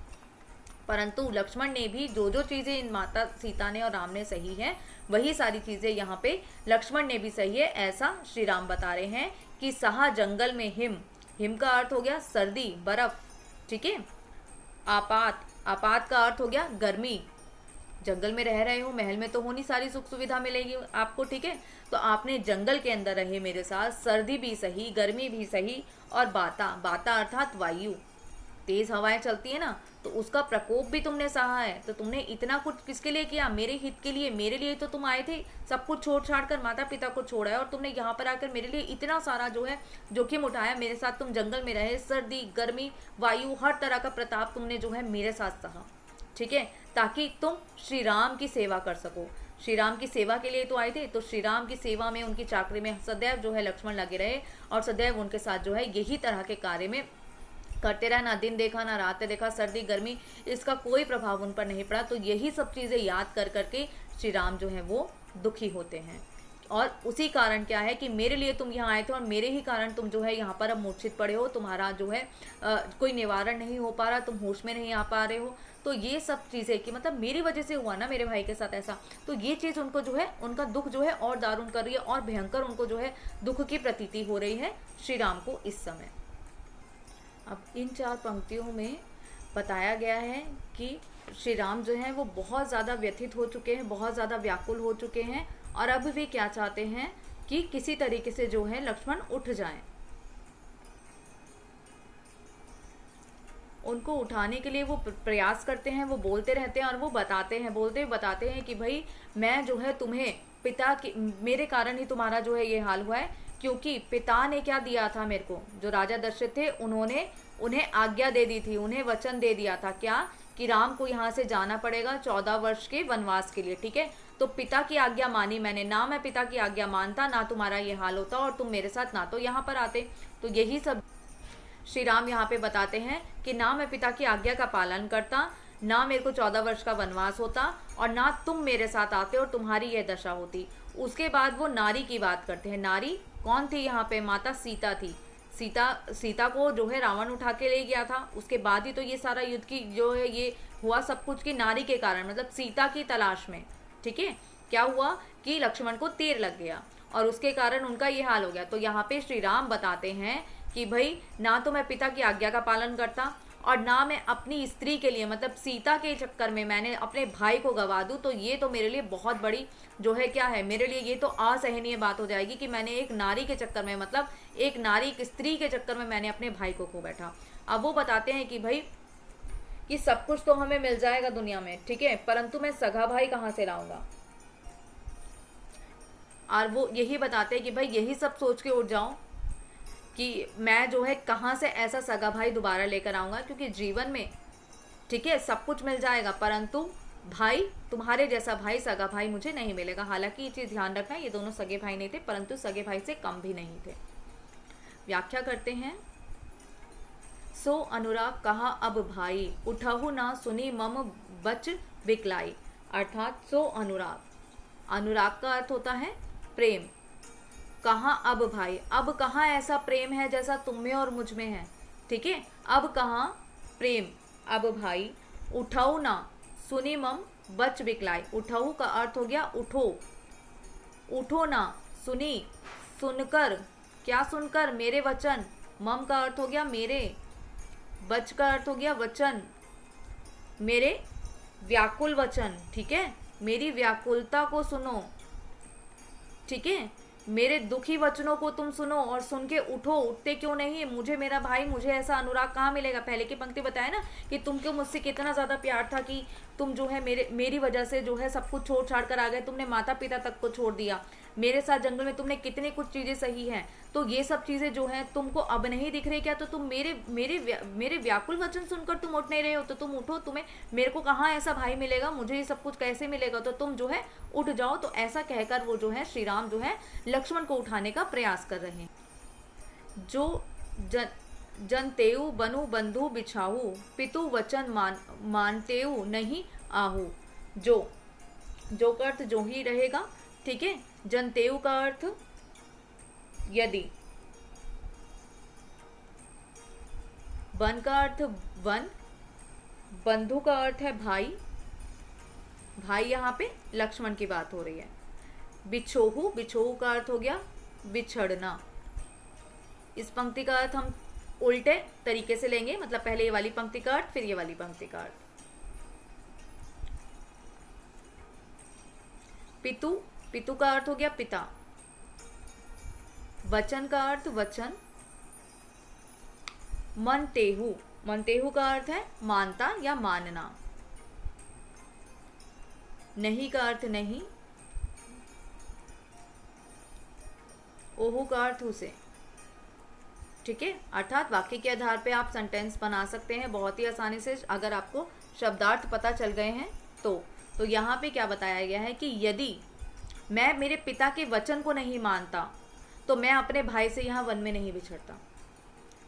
परंतु लक्ष्मण ने भी जो जो चीज़ें इन माता सीता ने और राम ने सही है वही सारी चीज़ें यहाँ पे लक्ष्मण ने भी सही है, ऐसा श्री राम बता रहे हैं कि सहा जंगल में हिम का अर्थ हो गया सर्दी बर्फ, ठीक है। आपात का अर्थ हो गया गर्मी। जंगल में रह रहे हो, महल में तो होनी सारी सुख सुविधा मिलेगी आपको, ठीक है, तो आपने जंगल के अंदर रहे मेरे साथ, सर्दी भी सही गर्मी भी सही, और बाता अर्थात वायु, तेज हवाएं चलती है ना, तो उसका प्रकोप भी तुमने सहा है। तो तुमने इतना कुछ किसके लिए किया? मेरे हित के लिए। मेरे लिए तो तुम आए थे, सब कुछ छोड़ छाड़ कर माता पिता को छोड़ा है और तुमने यहाँ पर आकर मेरे लिए इतना सारा जो है जोखिम उठाया। मेरे साथ तुम जंगल में रहे, सर्दी गर्मी वायु हर तरह का प्रताप तुमने जो है मेरे साथ सहा, ठीक है, ताकि तुम श्री राम की सेवा कर सको। श्री राम की सेवा के लिए तो आए थे, तो श्री राम की सेवा में उनकी चाकरी में सदैव जो है लक्ष्मण लगे रहे और सदैव उनके साथ जो है यही तरह के कार्य में करते रहे। ना दिन देखा ना रात देखा, सर्दी गर्मी इसका कोई प्रभाव उन पर नहीं पड़ा। तो यही सब चीज़ें याद कर करके श्री राम जो है वो दुखी होते हैं। और उसी कारण क्या है कि मेरे लिए तुम यहाँ आए थे और मेरे ही कारण तुम जो है यहाँ पर अब मूर्छित पड़े हो, तुम्हारा जो है कोई निवारण नहीं हो पा रहा, तुम होश में नहीं आ पा रहे हो। तो ये सब चीज़ें कि मतलब मेरी वजह से हुआ ना मेरे भाई के साथ ऐसा, तो ये चीज़ उनको जो है उनका दुख जो है और दारुण कर रही है और भयंकर उनको जो है दुख की प्रतीति हो रही है श्री राम को इस समय। अब इन 4 पंक्तियों में बताया गया है कि श्री राम जो है वो बहुत ज़्यादा व्यथित हो चुके हैं, बहुत ज़्यादा व्याकुल हो चुके हैं और अब वे क्या चाहते हैं कि किसी तरीके से जो है लक्ष्मण उठ जाएं। उनको उठाने के लिए वो प्रयास करते हैं, वो बोलते रहते हैं और वो बताते हैं कि भाई मैं जो है तुम्हें पिता की मेरे कारण ही तुम्हारा जो है ये हाल हुआ है, क्योंकि पिता ने क्या दिया था मेरे को, जो राजा दशरथ थे उन्हें आज्ञा दे दी थी, उन्हें वचन दे दिया था क्या कि राम को यहाँ से जाना पड़ेगा 14 वर्ष के वनवास के लिए, ठीक है। तो पिता की आज्ञा मानी मैंने, ना मैं पिता की आज्ञा मानता ना तुम्हारा ये हाल होता और तुम मेरे साथ ना तो यहाँ पर आते। तो यही सब श्री राम यहाँ पे बताते हैं कि ना मैं पिता की आज्ञा का पालन करता, ना मेरे को 14 वर्ष का वनवास होता और ना तुम मेरे साथ आते और तुम्हारी यह दशा होती। उसके बाद वो नारी की बात करते हैं। नारी कौन थी यहाँ पे? माता सीता थी। सीता को जो है रावण उठा के ले गया था, उसके बाद ही तो ये सारा युद्ध की जो है ये हुआ सब कुछ की नारी के कारण, मतलब सीता की तलाश में, ठीक है। क्या हुआ कि लक्ष्मण को तीर लग गया और उसके कारण उनका ये हाल हो गया। तो यहाँ पे श्री राम बताते हैं कि भाई ना तो मैं पिता की आज्ञा का पालन करता और ना मैं अपनी स्त्री के लिए मतलब सीता के चक्कर में मैंने अपने भाई को गवा दूं, तो ये तो मेरे लिए बहुत बड़ी जो है क्या है, मेरे लिए ये तो असहनीय बात हो जाएगी कि मैंने एक नारी के चक्कर में मतलब एक नारी एक स्त्री के चक्कर में मैंने अपने भाई को खो बैठा। अब वो बताते हैं कि भाई कि सब कुछ तो हमें मिल जाएगा दुनिया में, ठीक है, परंतु मैं सगा भाई कहाँ से लाऊंगा। और वो यही बताते हैं कि भाई यही सब सोच के उठ जाओ कि मैं जो है कहाँ से ऐसा सगा भाई दोबारा लेकर आऊँगा, क्योंकि जीवन में, ठीक है, सब कुछ मिल जाएगा परंतु भाई, तुम्हारे जैसा भाई, सगा भाई मुझे नहीं मिलेगा। हालांकि ये चीज़ ध्यान रखना, ये दोनों सगे भाई नहीं थे परंतु सगे भाई से कम भी नहीं थे। व्याख्या करते हैं। सो अनुराग कहा अब भाई, उठहु ना सुनी मम बच बिकलाई। अर्थात सो अनुराग, अनुराग का अर्थ होता है प्रेम। कहाँ अब भाई, अब कहाँ ऐसा प्रेम है जैसा तुम में और मुझ में है, ठीक है, अब कहाँ प्रेम, अब भाई। उठाऊ ना सुनी मम बच बिकलाई। उठाऊ का अर्थ हो गया उठो, उठो ना, सुनी सुनकर, क्या सुनकर, मेरे वचन। मम का अर्थ हो गया मेरे, बच का अर्थ हो गया वचन, मेरे व्याकुल वचन, ठीक है, मेरी व्याकुलता को सुनो, ठीक है, मेरे दुखी वचनों को तुम सुनो और सुन के उठो। उठते क्यों नहीं, मुझे मेरा भाई, मुझे ऐसा अनुराग कहाँ मिलेगा। पहले की पंक्ति बताया ना कि तुमको मुझसे कितना ज़्यादा प्यार था कि तुम जो है मेरी वजह से जो है सब कुछ छोड़ छाड़ कर आ गए, तुमने माता पिता तक को छोड़ दिया, मेरे साथ जंगल में तुमने कितनी कुछ चीज़ें सही हैं, तो ये सब चीज़ें जो है तुमको अब नहीं दिख रही क्या, तो तुम मेरे व्याकुल वचन सुनकर तुम उठ नहीं रहे हो, तो तुम उठो, तुम्हें मेरे को कहाँ ऐसा भाई मिलेगा, मुझे ये सब कुछ कैसे मिलेगा, तो तुम जो है उठ जाओ। तो ऐसा कहकर वो जो है श्री राम जो है लक्ष्मण को उठाने का प्रयास कर रहे हैं। जो जनतेऊ बनु बंधु बिछाऊ, पितु वचन मानतेऊ नहीं आहू। जो का अर्थ जो ही रहेगा, ठीक है, जनतेऊ का अर्थ यदि, वन का अर्थ वन, बंधु का अर्थ है भाई, भाई यहाँ पे लक्ष्मण की बात हो रही है। बिछोहू, बिछोहू का अर्थ हो गया बिछड़ना। इस पंक्ति का अर्थ हम उल्टे तरीके से लेंगे, मतलब पहले ये वाली पंक्ति का अर्थ फिर ये वाली पंक्ति का अर्थ। पितु, पितु का अर्थ हो गया पिता, वचन का अर्थ वचन, मनतेहु, मनतेहु का अर्थ है मानता या मानना, नहीं का अर्थ नहीं, ओहु का अर्थ उसे, ठीक है। अर्थात वाक्य के आधार पे आप सेंटेंस बना सकते हैं बहुत ही आसानी से, अगर आपको शब्दार्थ पता चल गए हैं तो यहाँ पे क्या बताया गया है कि यदि मैं मेरे पिता के वचन को नहीं मानता तो मैं अपने भाई से यहाँ वन में नहीं बिछड़ता,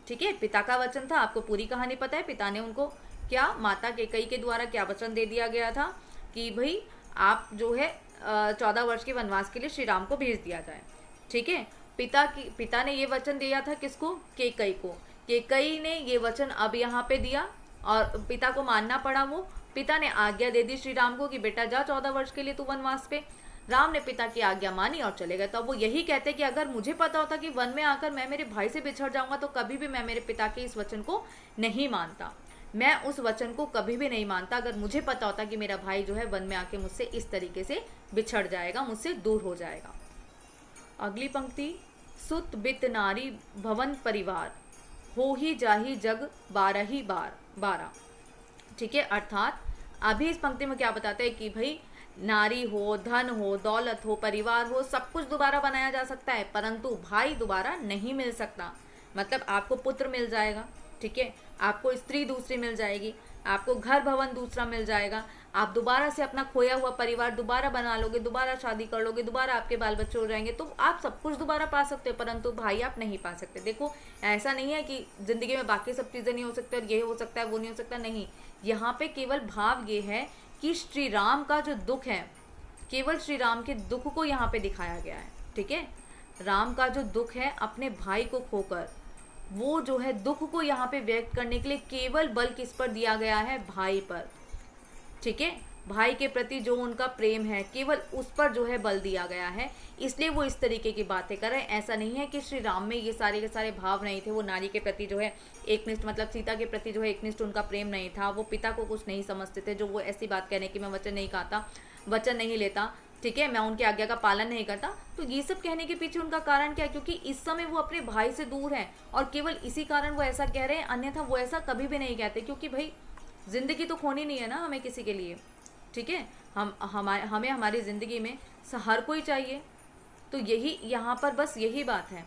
ठीक है। पिता का वचन था, आपको पूरी कहानी पता है, पिता ने उनको क्या, माता कैकेयी के द्वारा क्या वचन दे दिया गया था कि भाई आप जो है 14 वर्ष के वनवास के लिए श्री राम को भेज दिया जाए, ठीक है। पिता ने ये वचन दिया था किसको, कैकेयी को। कैकेयी ने ये वचन अब यहाँ पे दिया और पिता को मानना पड़ा। वो पिता ने आज्ञा दे दी श्री राम को कि बेटा जा 14 वर्ष के लिए तू वनवास पे। राम ने पिता की आज्ञा मानी और चले गए। तो अब वो यही कहते कि अगर मुझे पता होता कि वन में आकर मैं मेरे भाई से बिछड़ जाऊंगा तो कभी भी मैं मेरे पिता के इस वचन को नहीं मानता, मैं उस वचन को कभी भी नहीं मानता अगर मुझे पता होता कि मेरा भाई जो है वन में आके मुझसे इस तरीके से बिछड़ जाएगा, मुझसे दूर हो जाएगा। अगली पंक्ति, सुत बित नारी भवन परिवार, हो ही जाही जग 12 ठीक है। अर्थात अभी इस पंक्ति में क्या बताते हैं कि भाई नारी हो, धन हो, दौलत हो, परिवार हो, सब कुछ दोबारा बनाया जा सकता है परंतु भाई दोबारा नहीं मिल सकता। मतलब आपको पुत्र मिल जाएगा, ठीक है, आपको स्त्री दूसरी मिल जाएगी, आपको घर भवन दूसरा मिल जाएगा, आप दोबारा से अपना खोया हुआ परिवार दोबारा बना लोगे, दोबारा शादी कर लोगे, दोबारा आपके बाल बच्चे हो जाएंगे, तो आप सब कुछ दोबारा पा सकते हो परंतु भाई आप नहीं पा सकते। देखो ऐसा नहीं है कि जिंदगी में बाकी सब चीज़ें नहीं हो सकती और ये हो सकता है वो नहीं हो सकता, नहीं, यहाँ पे केवल भाव ये है कि श्री राम का जो दुख है, केवल श्री राम के दुख को यहाँ पे दिखाया गया है, ठीक है। राम का जो दुख है अपने भाई को खोकर, वो जो है दुख को यहाँ पे व्यक्त करने के लिए केवल बल किस पर दिया गया है, भाई पर, ठीक है। भाई के प्रति जो उनका प्रेम है केवल उस पर जो है बल दिया गया है, इसलिए वो इस तरीके की बातें कर रहे हैं। ऐसा नहीं है कि श्री राम में ये सारे के सारे भाव नहीं थे, वो नारी के प्रति जो है एकनिष्ठ, मतलब सीता के प्रति जो है एकनिष्ठ उनका प्रेम नहीं था, वो पिता को कुछ नहीं समझते थे, जो वो ऐसी बात कहने की मैं वचन नहीं खाता, वचन नहीं लेता, ठीक है, मैं उनकी आज्ञा का पालन नहीं करता। तो ये सब कहने के पीछे उनका कारण क्या है, क्योंकि इस समय वो अपने भाई से दूर हैं और केवल इसी कारण वो ऐसा कह रहे हैं, अन्यथा वो ऐसा कभी भी नहीं कहते। क्योंकि भाई जिंदगी तो खोनी नहीं है ना हमें किसी के लिए, ठीक है। हमें हमारी ज़िंदगी में हर कोई चाहिए। तो यही यहाँ पर बस यही बात है,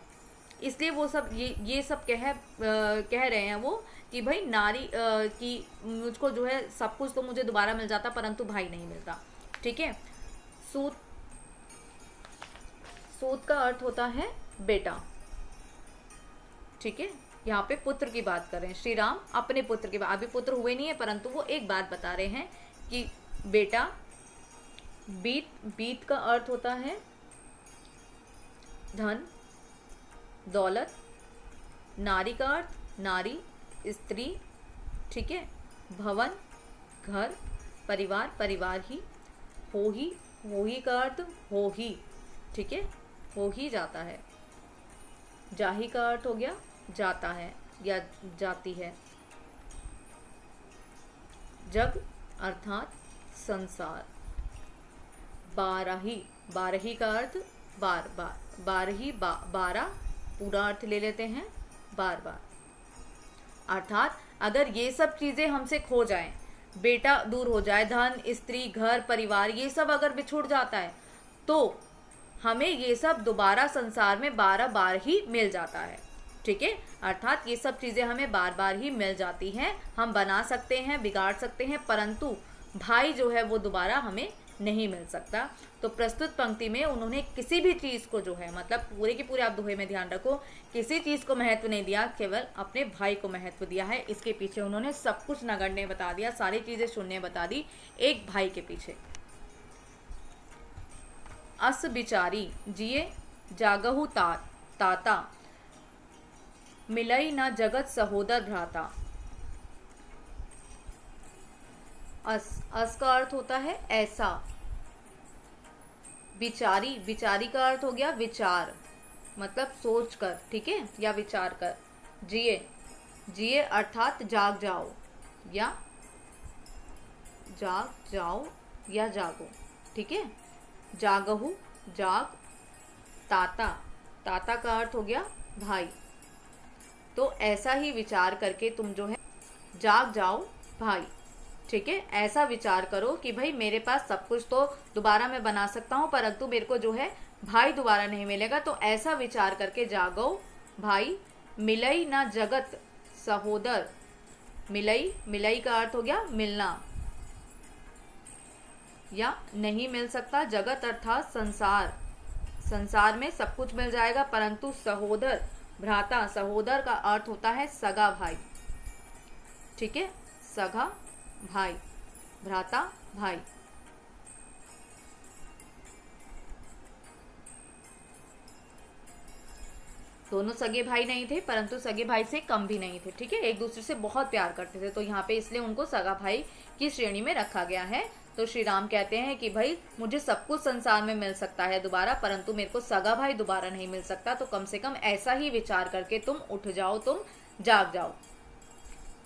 इसलिए वो सब ये सब कह रहे हैं वो कि भाई नारी की मुझको जो है सब कुछ तो मुझे दोबारा मिल जाता परंतु भाई नहीं मिलता, ठीक है। सूत सूत का अर्थ होता है बेटा, ठीक है। यहाँ पे पुत्र की बात कर रहे हैं, श्री राम अपने पुत्र की बात, अभी पुत्र हुए नहीं है परंतु वो एक बात बता रहे हैं कि बेटा। बीत का अर्थ होता है धन दौलत, नारी का अर्थ नारी स्त्री, ठीक है। भवन घर, परिवार परिवार ही, हो ही का अर्थ हो ही, ठीक है, हो ही जाता है। जाही का अर्थ हो गया जाता है या जाती है। जग अर्थात संसार। बारही का अर्थ बारह पूरा अर्थ ले लेते हैं बार, अर्थात अगर ये सब चीजें हमसे खो जाएं, बेटा दूर हो जाए, धन स्त्री घर परिवार ये सब अगर बिछुड़ जाता है तो हमें ये सब दोबारा संसार में 12 बार ही मिल जाता है, ठीक है। अर्थात ये सब चीज़ें हमें बार बार ही मिल जाती हैं, हम बना सकते हैं बिगाड़ सकते हैं परंतु भाई जो है वो दोबारा हमें नहीं मिल सकता। तो प्रस्तुत पंक्ति में उन्होंने किसी भी चीज़ को जो है मतलब पूरे के पूरे आप दोहे में ध्यान रखो, किसी चीज़ को महत्व नहीं दिया, केवल अपने भाई को महत्व दिया है। इसके पीछे उन्होंने सब कुछ नगण्य बता दिया, सारी चीज़ें शून्य बता दी एक भाई के पीछे। अस बिचारी जिए जागहु ताता, मिलई न जगत सहोदर भ्राता। अस का अर्थ होता है ऐसा। बिचारी का अर्थ हो गया विचार, मतलब सोच कर, ठीक है, या विचार कर। जिए अर्थात जाग जाओ या जागो, ठीक है। जागहु जाग, ताता का अर्थ हो गया भाई। तो ऐसा ही विचार करके तुम जो है जाग जाओ भाई, ठीक है। ऐसा विचार करो कि भाई मेरे पास सब कुछ तो दोबारा मैं बना सकता हूँ परंतु मेरे को जो है भाई दोबारा नहीं मिलेगा, तो ऐसा विचार करके जागो भाई। मिलई ना जगत सहोदर, मिलई का अर्थ हो गया मिलना या नहीं मिल सकता। जगत अर्थात संसार में सब कुछ मिल जाएगा परंतु सहोदर भ्राता, सहोदर का अर्थ होता है सगा भाई, ठीक है, सगा भाई, भ्राता भाई। दोनों सगे भाई नहीं थे परंतु सगे भाई से कम भी नहीं थे, ठीक है, एक दूसरे से बहुत प्यार करते थे, तो यहाँ पे इसलिए उनको सगा भाई की श्रेणी में रखा गया है। तो श्री राम कहते हैं कि भाई मुझे सब कुछ संसार में मिल सकता है दोबारा परंतु मेरे को सगा भाई दोबारा नहीं मिल सकता, तो कम से कम ऐसा ही विचार करके तुम उठ जाओ, तुम जाग जाओ।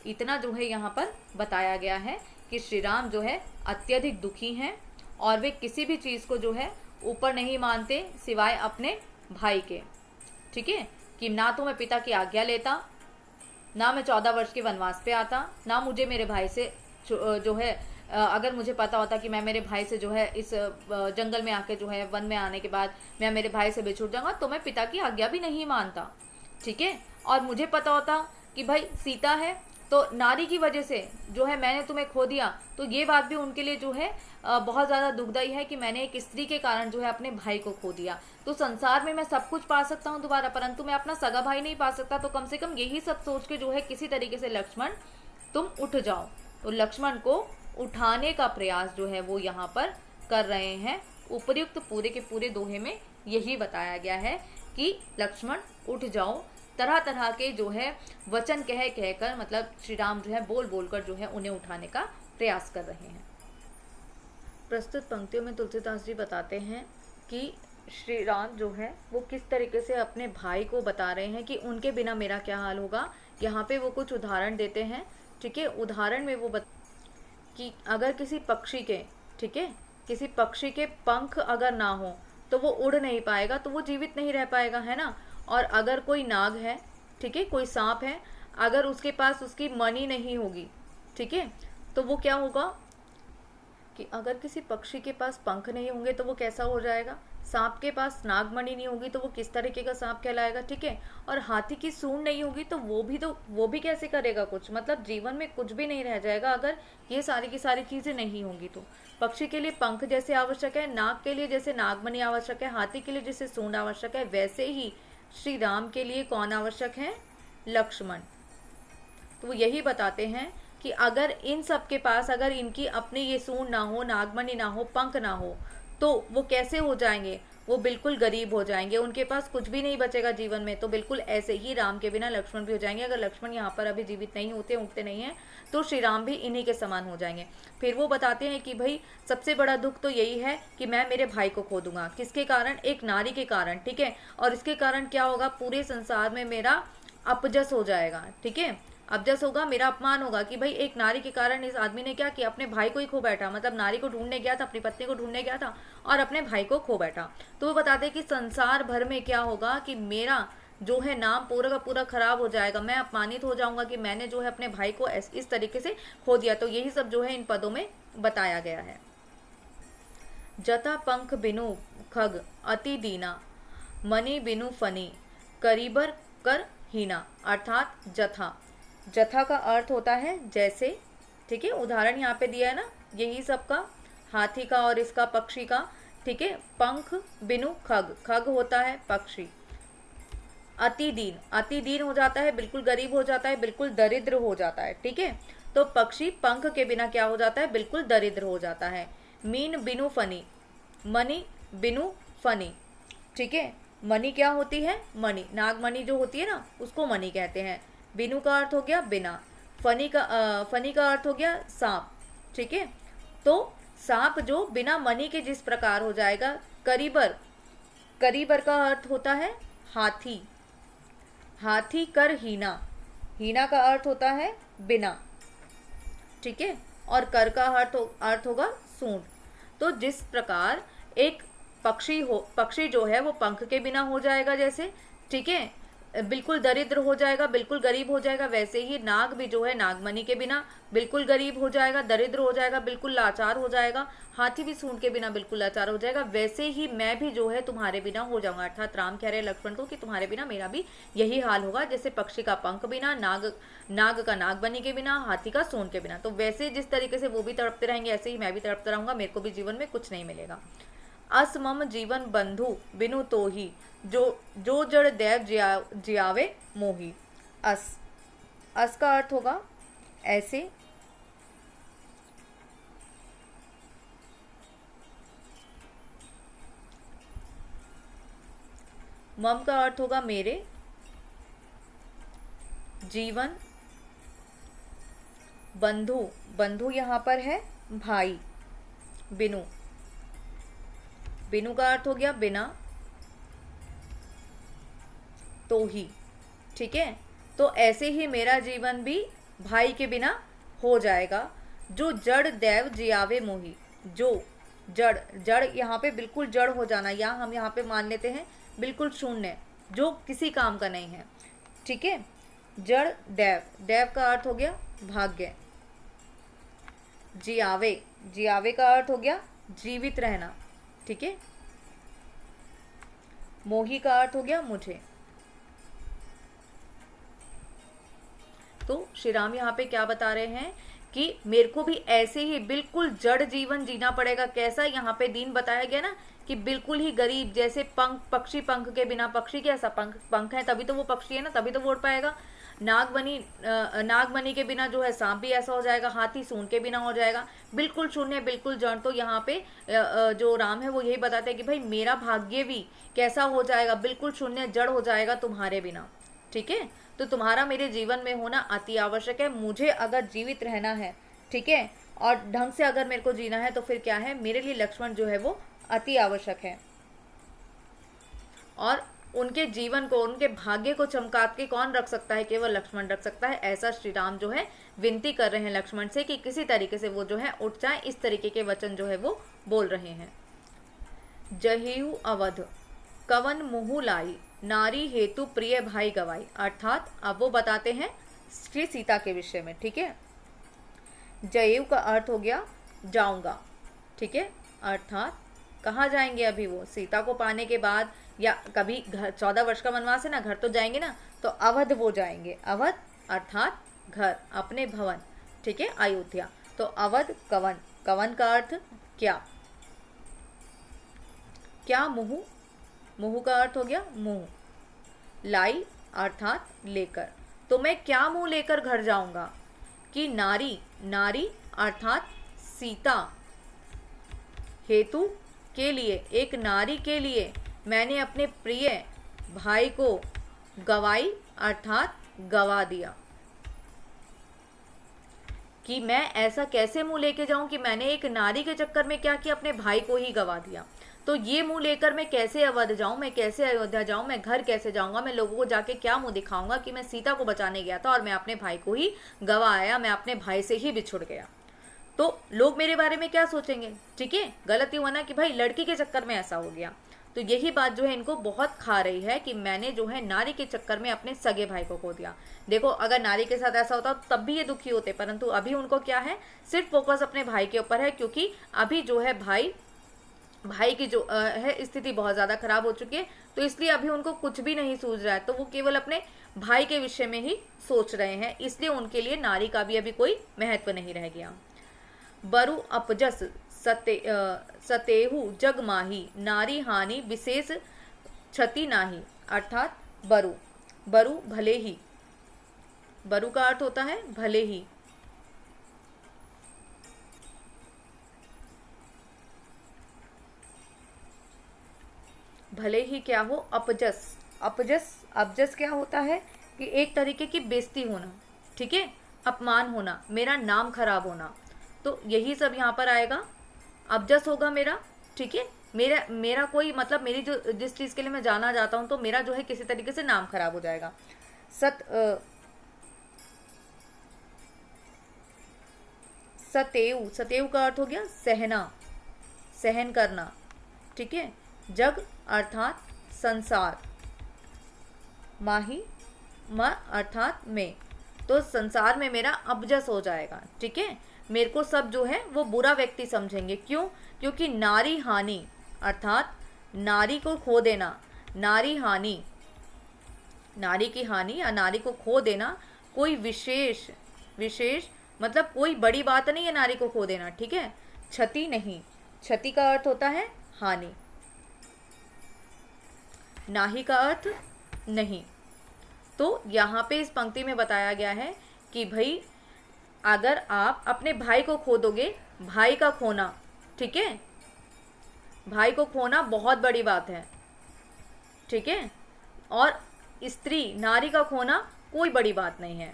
इतना जो है यहाँ पर बताया गया है कि श्री राम जो है अत्यधिक दुखी हैं और वे किसी भी चीज़ को जो है ऊपर नहीं मानते सिवाय अपने भाई के, ठीक है। कि ना तो मैं पिता की आज्ञा लेता, ना मैं 14 वर्ष के वनवास पे आता, ना मुझे मेरे भाई से जो है अगर मुझे पता होता कि मैं मेरे भाई से जो है इस जंगल में आके जो है वन में आने के बाद मैं मेरे भाई से बिछुड़ जाऊंगा तो मैं पिता की आज्ञा भी नहीं मानता, ठीक है। और मुझे पता होता कि भाई सीता है तो नारी की वजह से जो है मैंने तुम्हें खो दिया, तो ये बात भी उनके लिए जो है बहुत ज़्यादा दुखदायी है कि मैंने एक स्त्री के कारण जो है अपने भाई को खो दिया। तो संसार में मैं सब कुछ पा सकता हूँ दोबारा परंतु मैं अपना सगा भाई नहीं पा सकता, तो कम से कम यही सब सोच के जो है किसी तरीके से लक्ष्मण तुम उठ जाओ। तो लक्ष्मण को उठाने का प्रयास जो है वो यहाँ पर कर रहे हैं। उपर्युक्त पूरे के पूरे दोहे में यही बताया गया है कि लक्ष्मण उठ जाओ। तरह तरह के जो है वचन कहकर मतलब श्री राम जो है बोल बोलकर जो है उन्हें उठाने का प्रयास कर रहे हैं। प्रस्तुत पंक्तियों में तुलसीदास जी बताते हैं कि श्री राम जो है वो किस तरीके से अपने भाई को बता रहे हैं कि उनके बिना मेरा क्या हाल होगा। यहाँ पे वो कुछ उदाहरण देते हैं, ठीक है। उदाहरण में वो कि अगर किसी पक्षी के, ठीक है, किसी पक्षी के पंख अगर ना हो तो वो उड़ नहीं पाएगा, तो वो जीवित नहीं रह पाएगा, है ना। और अगर कोई नाग है, ठीक है, कोई सांप है, अगर उसके पास उसकी मणि नहीं होगी, ठीक है, तो वो क्या होगा कि अगर किसी पक्षी के पास पंख नहीं होंगे तो वो कैसा हो जाएगा, सांप के पास नागमणि नहीं होगी तो वो किस तरीके का सांप कहलाएगा, ठीक है। और हाथी की सूंड नहीं होगी तो वो भी कैसे करेगा कुछ, मतलब जीवन में कुछ भी नहीं रह जाएगा अगर ये सारी की सारी चीजें नहीं होंगी तो। पक्षी के लिए पंख जैसे आवश्यक है, नाग के लिए जैसे नागमणि आवश्यक है, हाथी के लिए जैसे सूंड आवश्यक है, वैसे ही श्री राम के लिए कौन आवश्यक है, लक्ष्मण। तो वो यही बताते हैं कि अगर इन सब के पास, अगर इनकी अपनी ये सूंड ना हो, नागमणि ना हो, पंख ना हो, तो वो कैसे हो जाएंगे, वो बिल्कुल गरीब हो जाएंगे, उनके पास कुछ भी नहीं बचेगा जीवन में। तो बिल्कुल ऐसे ही राम के बिना लक्ष्मण भी हो जाएंगे। अगर लक्ष्मण यहाँ पर अभी जीवित नहीं होते, उठते नहीं हैं, तो श्री राम भी इन्हीं के समान हो जाएंगे। फिर वो बताते हैं कि भाई सबसे बड़ा दुख तो यही है कि मैं मेरे भाई को खो दूंगा। किसके कारण, एक नारी के कारण, ठीक है। और इसके कारण क्या होगा, पूरे संसार में मेरा अपजस हो जाएगा, ठीक है। अपजस होगा, मेरा अपमान होगा कि भाई एक नारी के कारण इस आदमी ने क्या किया, अपने भाई को ही खो बैठा। मतलब नारी को ढूंढने गया था, अपनी पत्नी को ढूंढने गया था और अपने भाई को खो बैठा। तो वो बताते हैं कि संसार भर में क्या होगा कि मेरा जो है नाम पूरा का पूरा खराब हो जाएगा, मैं अपमानित हो जाऊंगा कि मैंने जो है अपने भाई को इस तरीके से खो दिया। तो यही सब जो है इन पदों में बताया गया है। जता पंख बिनु खग अति दीना, मणि बिनु फनी करीबर कर हीना। अर्थात जथा, जथा का अर्थ होता है जैसे, ठीक है। उदाहरण यहाँ पे दिया है ना, यही सबका, हाथी का और इसका पक्षी का, ठीक है। पंख बिनु खग, खग होता है पक्षी। अति दीन, अति दीन हो जाता है, बिल्कुल गरीब हो जाता है, बिल्कुल दरिद्र हो जाता है, ठीक है। तो पक्षी पंख के बिना क्या हो जाता है, बिल्कुल दरिद्र हो जाता है। मीन बिनु फनी, मणि बिनु फनी, ठीक है। मणि क्या होती है, मणि, नागमणि जो होती है ना उसको मणि कहते हैं। बिनु का अर्थ हो गया बिना, फनी का अर्थ हो गया सांप, ठीक है। तो सांप जो बिना मणि के जिस प्रकार हो जाएगा। करीबर, करीबर का अर्थ होता है हाथी, हाथी कर हीना, हीना का अर्थ होता है बिना, ठीक है। और कर का अर्थ होगा सूंड। तो जिस प्रकार एक पक्षी जो है वो पंख के बिना हो जाएगा जैसे, ठीक है, बिल्कुल दरिद्र हो जाएगा, बिल्कुल गरीब हो जाएगा, वैसे ही नाग भी जो है नागमणि के बिना बिल्कुल गरीब हो जाएगा, दरिद्र हो जाएगा, बिल्कुल लाचार हो जाएगा। हाथी भी सूंड के बिना बिल्कुल लाचार हो जाएगा, वैसे ही मैं भी जो है तुम्हारे बिना हो जाऊंगा। अर्थात राम कह रहे हैं लक्ष्मण को कि तुम्हारे बिना मेरा भी यही हाल होगा, जैसे पक्षी का पंख बिना, नाग का नागमणि के बिना, हाथी का सूंड के बिना। तो वैसे जिस तरीके से वो भी तड़पते रहेंगे, ऐसे ही मैं भी तड़पता रहूंगा, मेरे को भी जीवन में कुछ नहीं मिलेगा। अस मम जीवन बंधु बिनु तो ही, जो जड़ दैव जियावे मोही। अस, अस का अर्थ होगा ऐसे, मम का अर्थ होगा मेरे, जीवन, बंधु, बंधु यहां पर है भाई, बिनु, बिनु का अर्थ हो गया बिना, तो ही, ठीक है। तो ऐसे ही मेरा जीवन भी भाई के बिना हो जाएगा। जो जड़ दैव जियावे मोही, जो जड़, जड़ यहाँ पे बिल्कुल जड़ हो जाना, या हम यहाँ पे मान लेते हैं बिल्कुल शून्य, जो किसी काम का नहीं है, ठीक है। जड़ दैव, दैव का अर्थ हो गया भाग्य। जियावे, जियावे का अर्थ हो गया जीवित रहना, ठीक है। मोही का अर्थ हो गया मुझे। तो श्री राम यहाँ पे क्या बता रहे हैं कि मेरे को भी ऐसे ही बिल्कुल जड़ जीवन जीना पड़ेगा। कैसा, यहाँ पे दीन बताया गया ना कि बिल्कुल ही गरीब, जैसे पक्षी पंख के बिना, पक्षी कैसा, पंख है तभी तो वो पक्षी है ना, तभी तो वो उड़ पाएगा। नागमणि के बिना जो है सांप भी ऐसा हो जाएगा, हाथी सूंड के बिना हो जाएगा, बिल्कुल शून्य, बिल्कुल जड़। तो यहाँ पे जो राम है वो यही बताते हैं कि भाई मेरा भाग्य भी कैसा हो जाएगा, बिल्कुल शून्य, जड़ हो जाएगा तुम्हारे बिना, ठीक है। तो तुम्हारा मेरे जीवन में होना अति आवश्यक है। मुझे अगर जीवित रहना है, ठीक है, और ढंग से अगर मेरे को जीना है, तो फिर क्या है, मेरे लिए लक्ष्मण जो है वो अति आवश्यक है। और उनके जीवन को, उनके भाग्य को चमका के कौन रख सकता है, केवल लक्ष्मण रख सकता है। ऐसा श्री राम जो है विनती कर रहे हैं लक्ष्मण से कि किसी तरीके से वो जो है उठ जाए। इस तरीके के वचन जो है वो बोल रहे हैं। जहियु अवध कवन मुहु लाई, नारी हेतु प्रिय भाई गवाई। अर्थात अब वो बताते हैं श्री सीता के विषय में, ठीक है। जयेऊ का अर्थ हो गया जाऊंगा, ठीक है। अर्थात कहाँ जाएंगे अभी वो, सीता को पाने के बाद, या कभी घर 14 वर्ष का वनवास है ना, घर तो जाएंगे ना, तो अवध वो जाएंगे। अवध अर्थात घर, अपने भवन, ठीक है, अयोध्या। तो अवध कवन, कवन का अर्थ क्या, क्या मुँह, मुँह का अर्थ हो गया मुँह। लाई अर्थात लेकर, तो मैं क्या मुँह लेकर घर जाऊंगा, कि नारी, नारी अर्थात सीता, हेतु के लिए, एक नारी के लिए मैंने अपने प्रिय भाई को गवाई अर्थात गवा दिया। कि मैं ऐसा कैसे मुंह लेके जाऊं कि मैंने एक नारी के चक्कर में क्या किया, अपने भाई को ही गवा दिया। तो ये मुंह लेकर मैं कैसे अवध जाऊं, मैं कैसे अयोध्या जाऊं, मैं घर कैसे जाऊंगा, मैं लोगों को जाके क्या मुंह दिखाऊंगा कि मैं सीता को बचाने गया था और मैं अपने भाई को ही गवा आया, मैं अपने भाई से ही बिछुड़ गया। तो लोग मेरे बारे में क्या सोचेंगे, ठीक है। गलत ही हुआ ना कि भाई लड़की के चक्कर में ऐसा हो गया। तो यही बात जो है इनको बहुत खा रही है कि मैंने जो है नारी के चक्कर में अपने सगे भाई को खो दिया। देखो अगर नारी के साथ ऐसा होता तब भी ये दुखी होते, परंतु अभी उनको क्या है, सिर्फ फोकस अपने भाई के ऊपर है, क्योंकि अभी जो है भाई की जो है स्थिति बहुत ज़्यादा खराब हो चुकी है। तो इसलिए अभी उनको कुछ भी नहीं सूझ रहा है, तो वो केवल अपने भाई के विषय में ही सोच रहे हैं। इसलिए उनके लिए नारी का भी अभी कोई महत्व नहीं रह गया। बरु अपजस सतेहु जग माही, नारी हानि विशेष क्षति नाही। अर्थात बरु, बरु भले ही, बरु का अर्थ होता है भले ही। भले ही क्या हो, अपजस, अपजस, अपजस क्या होता है कि एक तरीके की बेइज्जती होना, ठीक है, अपमान होना, मेरा नाम खराब होना। तो यही सब यहाँ पर आएगा, अपजस होगा मेरा, ठीक है। मेरा कोई मतलब, मेरी जो जिस चीज़ के लिए मैं जाना जाता हूँ, तो मेरा जो है किसी तरीके से नाम खराब हो जाएगा। सतेव, सतेव का अर्थ हो गया सहना, सहन करना, ठीक है। जग अर्थात संसार, माही म अर्थात में, तो संसार में मेरा अपजस हो जाएगा, ठीक है। मेरे को सब जो है वो बुरा व्यक्ति समझेंगे। क्यों, क्योंकि नारी हानि अर्थात नारी को खो देना, नारी हानि, नारी की हानि या नारी को खो देना कोई विशेष, विशेष मतलब कोई बड़ी बात नहीं है नारी को खो देना, ठीक है। क्षति नहीं, क्षति का अर्थ होता है हानि, नाही का अर्थ नहीं। तो यहाँ पे इस पंक्ति में बताया गया है कि भाई अगर आप अपने भाई को खो दोगे, भाई का खोना, ठीक है, भाई को खोना बहुत बड़ी बात है, ठीक है। और स्त्री, नारी का खोना कोई बड़ी बात नहीं है।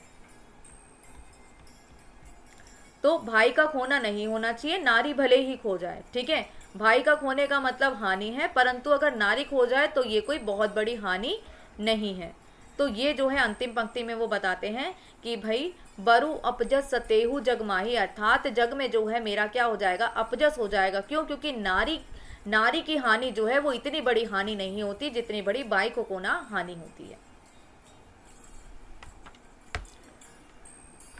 तो भाई का खोना नहीं होना चाहिए, नारी भले ही खो जाए, ठीक है। भाई का खोने का मतलब हानि है, परंतु अगर नारी खो जाए तो ये कोई बहुत बड़ी हानि नहीं है। तो ये जो है अंतिम पंक्ति में वो बताते हैं कि भाई बरु अपजस सतेहु जग माही, अर्थात जग में जो है मेरा क्या हो जाएगा, अपजस हो जाएगा। क्यों, क्योंकि नारी की हानि जो है वो इतनी बड़ी हानि नहीं होती जितनी बड़ी भाई को खोना हानि होती है।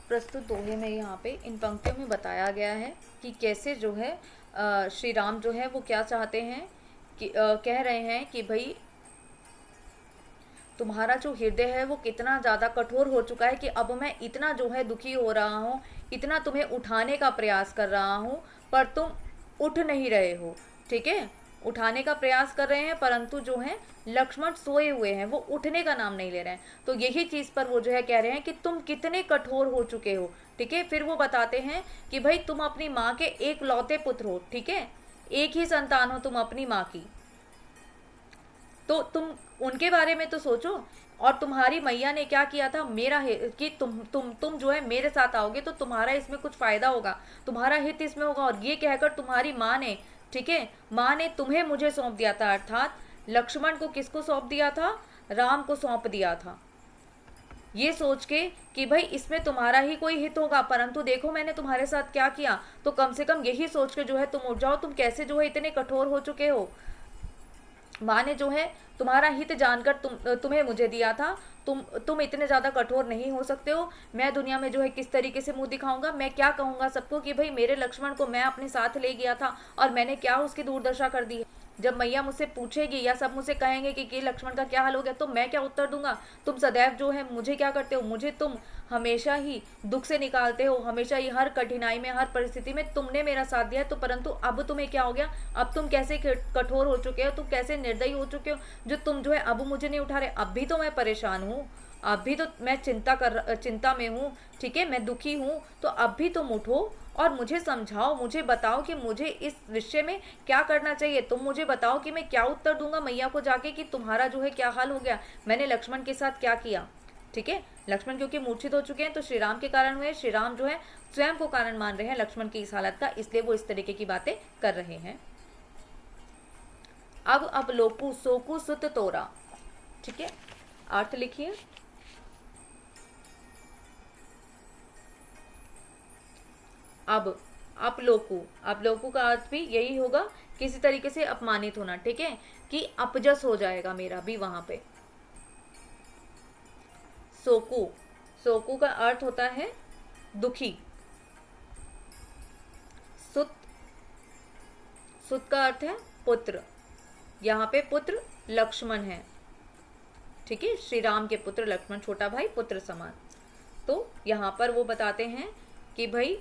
प्रस्तुत दोहे में यहाँ पे इन पंक्तियों में बताया गया है कि कैसे जो है श्री राम जो है वो क्या चाहते हैं कि कह रहे हैं कि भाई तुम्हारा जो हृदय है वो कितना ज़्यादा कठोर हो चुका है कि अब मैं इतना जो है दुखी हो रहा हूँ, इतना तुम्हें उठाने का प्रयास कर रहा हूँ, पर तुम उठ नहीं रहे हो, ठीक है। उठाने का प्रयास कर रहे हैं परंतु जो है लक्ष्मण सोए हुए हैं, वो उठने का नाम नहीं ले रहे हैं। तो यही चीज़ पर वो जो है कह रहे हैं कि तुम कितने कठोर हो चुके हो, ठीक है। फिर वो बताते हैं कि भाई तुम अपनी माँ के एक लौते पुत्र हो, ठीक है, एक ही संतान हो तुम अपनी माँ की, तो तुम उनके बारे में तो सोचो। और तुम्हारी मैया ने क्या किया था, मेरा कि तुम जो है मेरे साथ आओगे तो तुम्हारा इसमें कुछ फायदा होगा, तुम्हारा हित इसमें होगा। और ये कहकर तुम्हारी माँ ने, ठीक है, माँ ने तुम्हें मुझे सौंप दिया था, अर्थात लक्ष्मण को किसको सौंप दिया था, राम को सौंप दिया था, ये सोच के कि भाई इसमें तुम्हारा ही कोई हित होगा। परंतु देखो मैंने तुम्हारे साथ क्या किया, तो कम से कम यही सोच के जो है तुम उठ जाओ, तुम कैसे जो है इतने कठोर हो चुके हो। माँ ने जो है तुम्हारा हित जानकर तुम्हें मुझे दिया था। तुम इतने ज़्यादा कठोर नहीं हो सकते हो। मैं दुनिया में जो है किस तरीके से मुंह दिखाऊंगा, मैं क्या कहूँगा सबको कि भाई मेरे लक्ष्मण को मैं अपने साथ ले गया था और मैंने क्या उसकी दुर्दशा कर दी है। जब मैया मुझसे पूछेगी या सब मुझसे कहेंगे कि लक्ष्मण का क्या हाल हो गया, तो मैं क्या उत्तर दूंगा? तुम सदैव जो है मुझे क्या करते हो, मुझे तुम हमेशा ही दुख से निकालते हो, हमेशा ही हर कठिनाई में, हर परिस्थिति में तुमने मेरा साथ दिया है। तो परंतु अब तुम्हें क्या हो गया, अब तुम कैसे कठोर हो चुके हो, तुम कैसे निर्दयी हो चुके हो, जो तुम जो है अब मुझे नहीं उठा रहे। अब भी तो मैं परेशान हूँ, अब भी तो मैं चिंता में हूँ, ठीक है, मैं दुखी हूँ। तो अब भी तुम उठो और मुझे समझाओ, मुझे बताओ कि मुझे इस विषय में क्या करना चाहिए। तुम मुझे बताओ कि मैं क्या उत्तर दूंगा मैया को जाके कि तुम्हारा जो है क्या हाल हो गया, मैंने लक्ष्मण के साथ क्या किया। ठीक है, लक्ष्मण क्योंकि मूर्छित हो चुके हैं तो श्री राम के कारण हुए। श्री राम जो है स्वयं को कारण मान रहे हैं लक्ष्मण की इस हालत का, इसलिए वो इस तरीके की बातें कर रहे हैं। अब लोकु सोकु सुत तोरा, ठीक है, अर्थ लिखिए। अब लोकु का अर्थ भी यही होगा, किसी तरीके से अपमानित होना, ठीक है, कि अपजस हो जाएगा मेरा भी वहां पे। सोकु का अर्थ होता है दुखी। सुत का अर्थ है पुत्र, यहाँ पे पुत्र लक्ष्मण है, ठीक है, श्री राम के पुत्र लक्ष्मण, छोटा भाई पुत्र समान। तो यहाँ पर वो बताते हैं कि भाई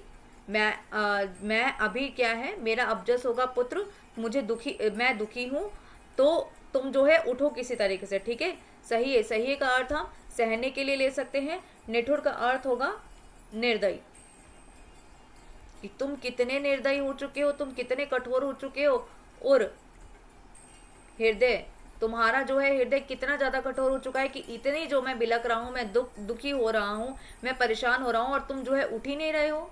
मैं अभी क्या है, मेरा अपजस होगा पुत्र, मैं दुखी हूँ, तो तुम जो है उठो किसी तरीके से, ठीक है। सही का अर्थ हम सहने के लिए ले सकते हैं। निठुर का अर्थ होगा निर्दयी, कि तुम कितने निर्दयी हो चुके हो, तुम कितने कठोर हो चुके हो। और हृदय, तुम्हारा जो है हृदय कितना ज्यादा कठोर हो चुका है कि इतनी जो मैं बिलक रहा हूँ, मैं दुखी हो रहा हूँ, मैं परेशान हो रहा हूँ और तुम जो है उठ ही नहीं रहे हो।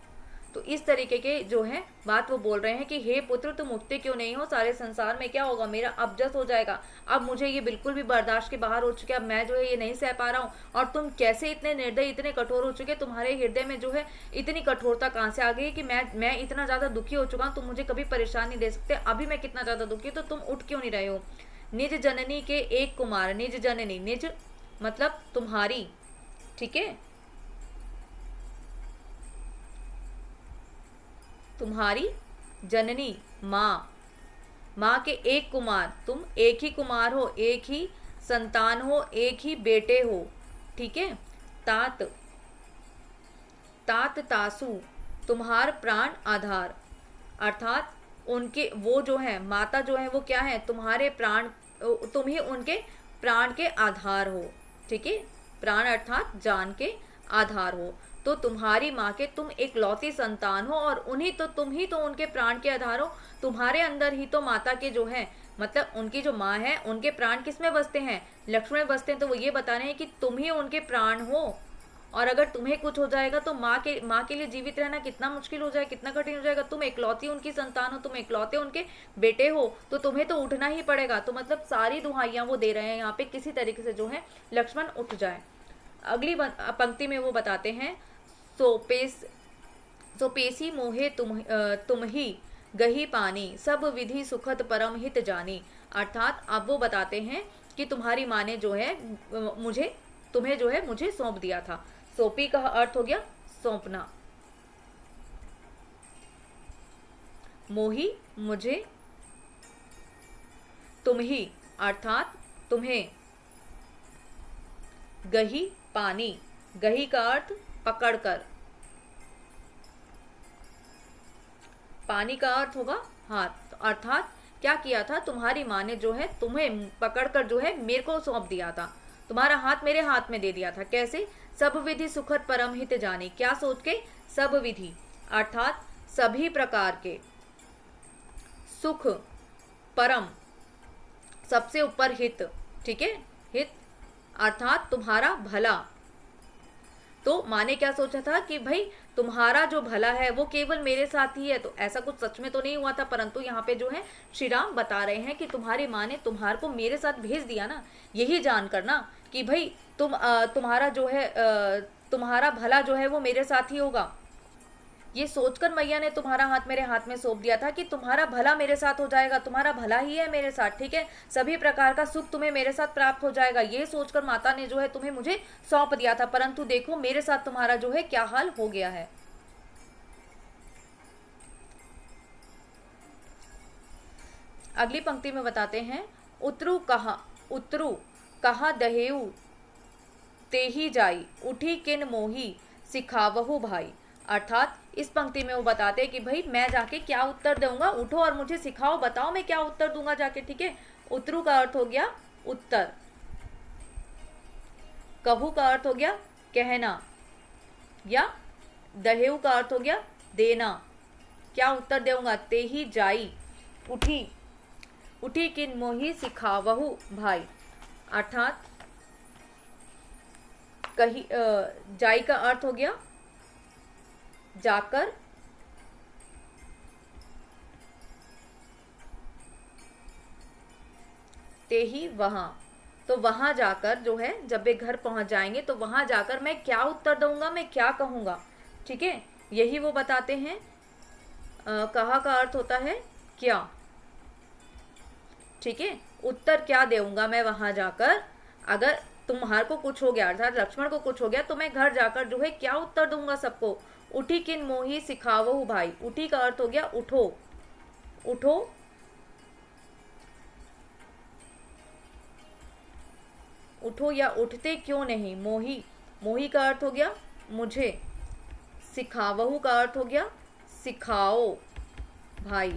तो इस तरीके के जो है बात वो बोल रहे हैं कि हे पुत्र तुम उठते क्यों नहीं हो, सारे संसार में क्या होगा, मेरा अपजस हो जाएगा। अब मुझे ये बिल्कुल भी बर्दाश्त के बाहर हो चुके, अब मैं जो है ये नहीं सह पा रहा हूँ। और तुम कैसे इतने निर्दयी, इतने कठोर हो चुके, तुम्हारे हृदय में जो है इतनी कठोरता कहाँ से आ गई कि मैं इतना ज्यादा दुखी हो चुका हूँ, तुम मुझे कभी परेशान नहीं दे सकते, अभी मैं कितना ज्यादा दुखी, तो तुम उठ क्यों नहीं रहे हो। निज जननी के एक कुमार, निज जननी, निज मतलब तुम्हारी, ठीक है, तुम्हारी जननी माँ के एक कुमार, तुम एक ही कुमार हो, एक ही संतान हो, एक ही बेटे हो, ठीक है। तात तासु, तुम्हार प्राण आधार, अर्थात उनके वो जो है माता जो है वो क्या है, तुम्हारे प्राण, तुम ही उनके प्राण के आधार हो, ठीक है। प्राण अर्थात जान के आधार हो, तो तुम्हारी माँ के तुम एक लौती संतान हो और तुम ही तो उनके प्राण के आधार हो। तुम्हारे अंदर ही तो माता के जो है मतलब उनकी जो माँ है उनके प्राण किसमें बसते हैं, लक्ष्मण में बसते हैं। तो वो ये बता रहे हैं कि तुम ही उनके प्राण हो, और अगर तुम्हें कुछ हो जाएगा तो माँ के लिए जीवित रहना कितना मुश्किल हो जाएगा, कितना कठिन हो जाएगा। तुम एकलौती उनकी संतान हो, तुम एकलौते उनके बेटे हो, तो तुम्हें तो उठना ही पड़ेगा। तो मतलब सारी दुहाइयां वो दे रहे हैं यहाँ पे, किसी तरीके से जो है लक्ष्मण उठ जाए। अगली पंक्ति में वो बताते हैं, सोपेसी मोहे तुम ही गही पानी, सब विधि सुखद परम हित जानी। अर्थात अब वो बताते हैं कि तुम्हारी माँ ने जो है तुम्हें जो है मुझे सौंप दिया था। सोपी का अर्थ हो गया सौंपना। मोही मुझे, तुम ही अर्थात तुम्हें, गही पानी, गही का अर्थ पकड़कर, पानी का अर्थ होगा हाथ, अर्थात क्या किया था, तुम्हारी माँ ने जो है तुम्हें पकड़कर जो है मेरे को सौंप दिया था, तुम्हारा हाथ मेरे हाथ में दे दिया था। कैसे, सब विधि सुखद परम हित जानी, क्या सोच के, सब विधि अर्थात सभी प्रकार के, सुख परम सबसे ऊपर, हित, ठीक है, हित अर्थात तुम्हारा भला। तो माँ ने क्या सोचा था कि भाई तुम्हारा जो भला है वो केवल मेरे साथ ही है। तो ऐसा कुछ सच में तो नहीं हुआ था, परंतु यहाँ पे जो है श्री राम बता रहे हैं कि तुम्हारी माँ ने तुम्हारे को मेरे साथ भेज दिया ना, यही जानकर ना कि भाई तुम्हारा जो है तुम्हारा भला जो है वो मेरे साथ ही होगा, ये सोचकर मैया ने तुम्हारा हाथ मेरे हाथ में सौंप दिया था कि तुम्हारा भला मेरे साथ हो जाएगा, तुम्हारा भला ही है मेरे साथ, ठीक है, सभी प्रकार का सुख तुम्हें मेरे साथ प्राप्त हो जाएगा, ये सोचकर माता ने जो है तुम्हें मुझे सौंप दिया था। परंतु देखो मेरे साथ तुम्हारा जो है क्या हाल हो गया है। अगली पंक्ति में बताते हैं, उतरू कहा दहेऊ ते ही जाई, उठी किन मोही सिखावहु भाई। अर्थात इस पंक्ति में वो बताते हैं कि भाई मैं जाके क्या उत्तर दूंगा, उठो और मुझे सिखाओ, बताओ मैं क्या उत्तर दूंगा जाके, ठीक है। उतरू का अर्थ हो गया उत्तर, कहू का अर्थ हो गया कहना, या दहेऊ का अर्थ हो गया देना। क्या उत्तर दूंगा, ते ही जाई, उठी किन मोही सिखावहु भाई। अर्थात कही जाई का अर्थ हो गया जाकर, ते ही वहां, तो वहां जाकर जो है जब वे घर पहुंच जाएंगे तो वहां जाकर मैं क्या उत्तर दूंगा, मैं क्या कहूंगा, ठीक है, यही वो बताते हैं। कहा का अर्थ होता है क्या, ठीक है, उत्तर क्या दूंगा मैं वहां जाकर, अगर तुम्हारे को कुछ हो गया अर्थात लक्ष्मण को कुछ हो गया तो मैं घर जाकर जो है क्या उत्तर दूंगा सबको। उठी किन मोही सिखावहु भाई, उठी का अर्थ हो गया उठो, उठो उठो या उठते क्यों नहीं, मोही, मोही का अर्थ हो गया मुझे, सिखावहु का अर्थ हो गया सिखाओ भाई,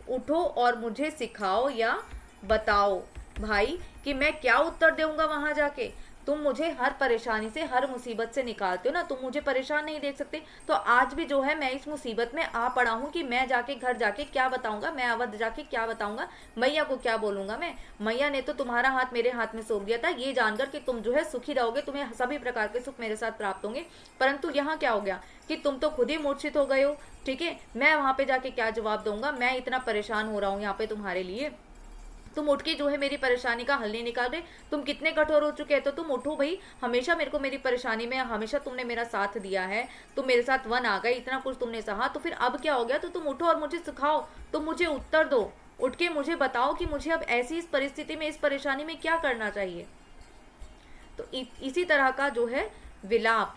उठो और मुझे सिखाओ या बताओ भाई कि मैं क्या उत्तर दूंगा वहां जाके। तुम मुझे हर परेशानी से, हर मुसीबत से निकालते हो ना, तुम मुझे परेशान नहीं देख सकते। तो आज भी जो है मैं इस मुसीबत में आ पड़ा हूँ कि मैं जाके घर जाके क्या बताऊंगा, मैं अवध जाके क्या बताऊंगा, मैया को क्या बोलूंगा मैं। मैया ने तो तुम्हारा हाथ मेरे हाथ में सौंप दिया था ये जानकर कि तुम जो है सुखी रहोगे, तुम्हें सभी प्रकार के सुख मेरे साथ प्राप्त होंगे। परंतु यहाँ क्या हो गया कि तुम तो खुद ही मूर्छित हो गए हो, ठीक है, मैं वहां पे जाके क्या जवाब दूंगा, मैं इतना परेशान हो रहा हूँ यहाँ पे तुम्हारे लिए, तुम उठ के जो है मेरी परेशानी का हल नहीं निकाल रहे, तुम कितने कठोर हो चुके हैं, तो तुम उठो भाई, हमेशा मेरे को मेरी परेशानी में हमेशा तुमने मेरा साथ दिया है, तुम मेरे साथ वन आ गए, इतना कुछ तुमने सहा, तो फिर अब क्या हो गया, तो तुम उठो और मुझे सिखाओ, तुम मुझे उत्तर दो, उठ के मुझे बताओ कि मुझे अब ऐसी इस परिस्थिति में, इस परेशानी में क्या करना चाहिए। तो इसी तरह का जो है विलाप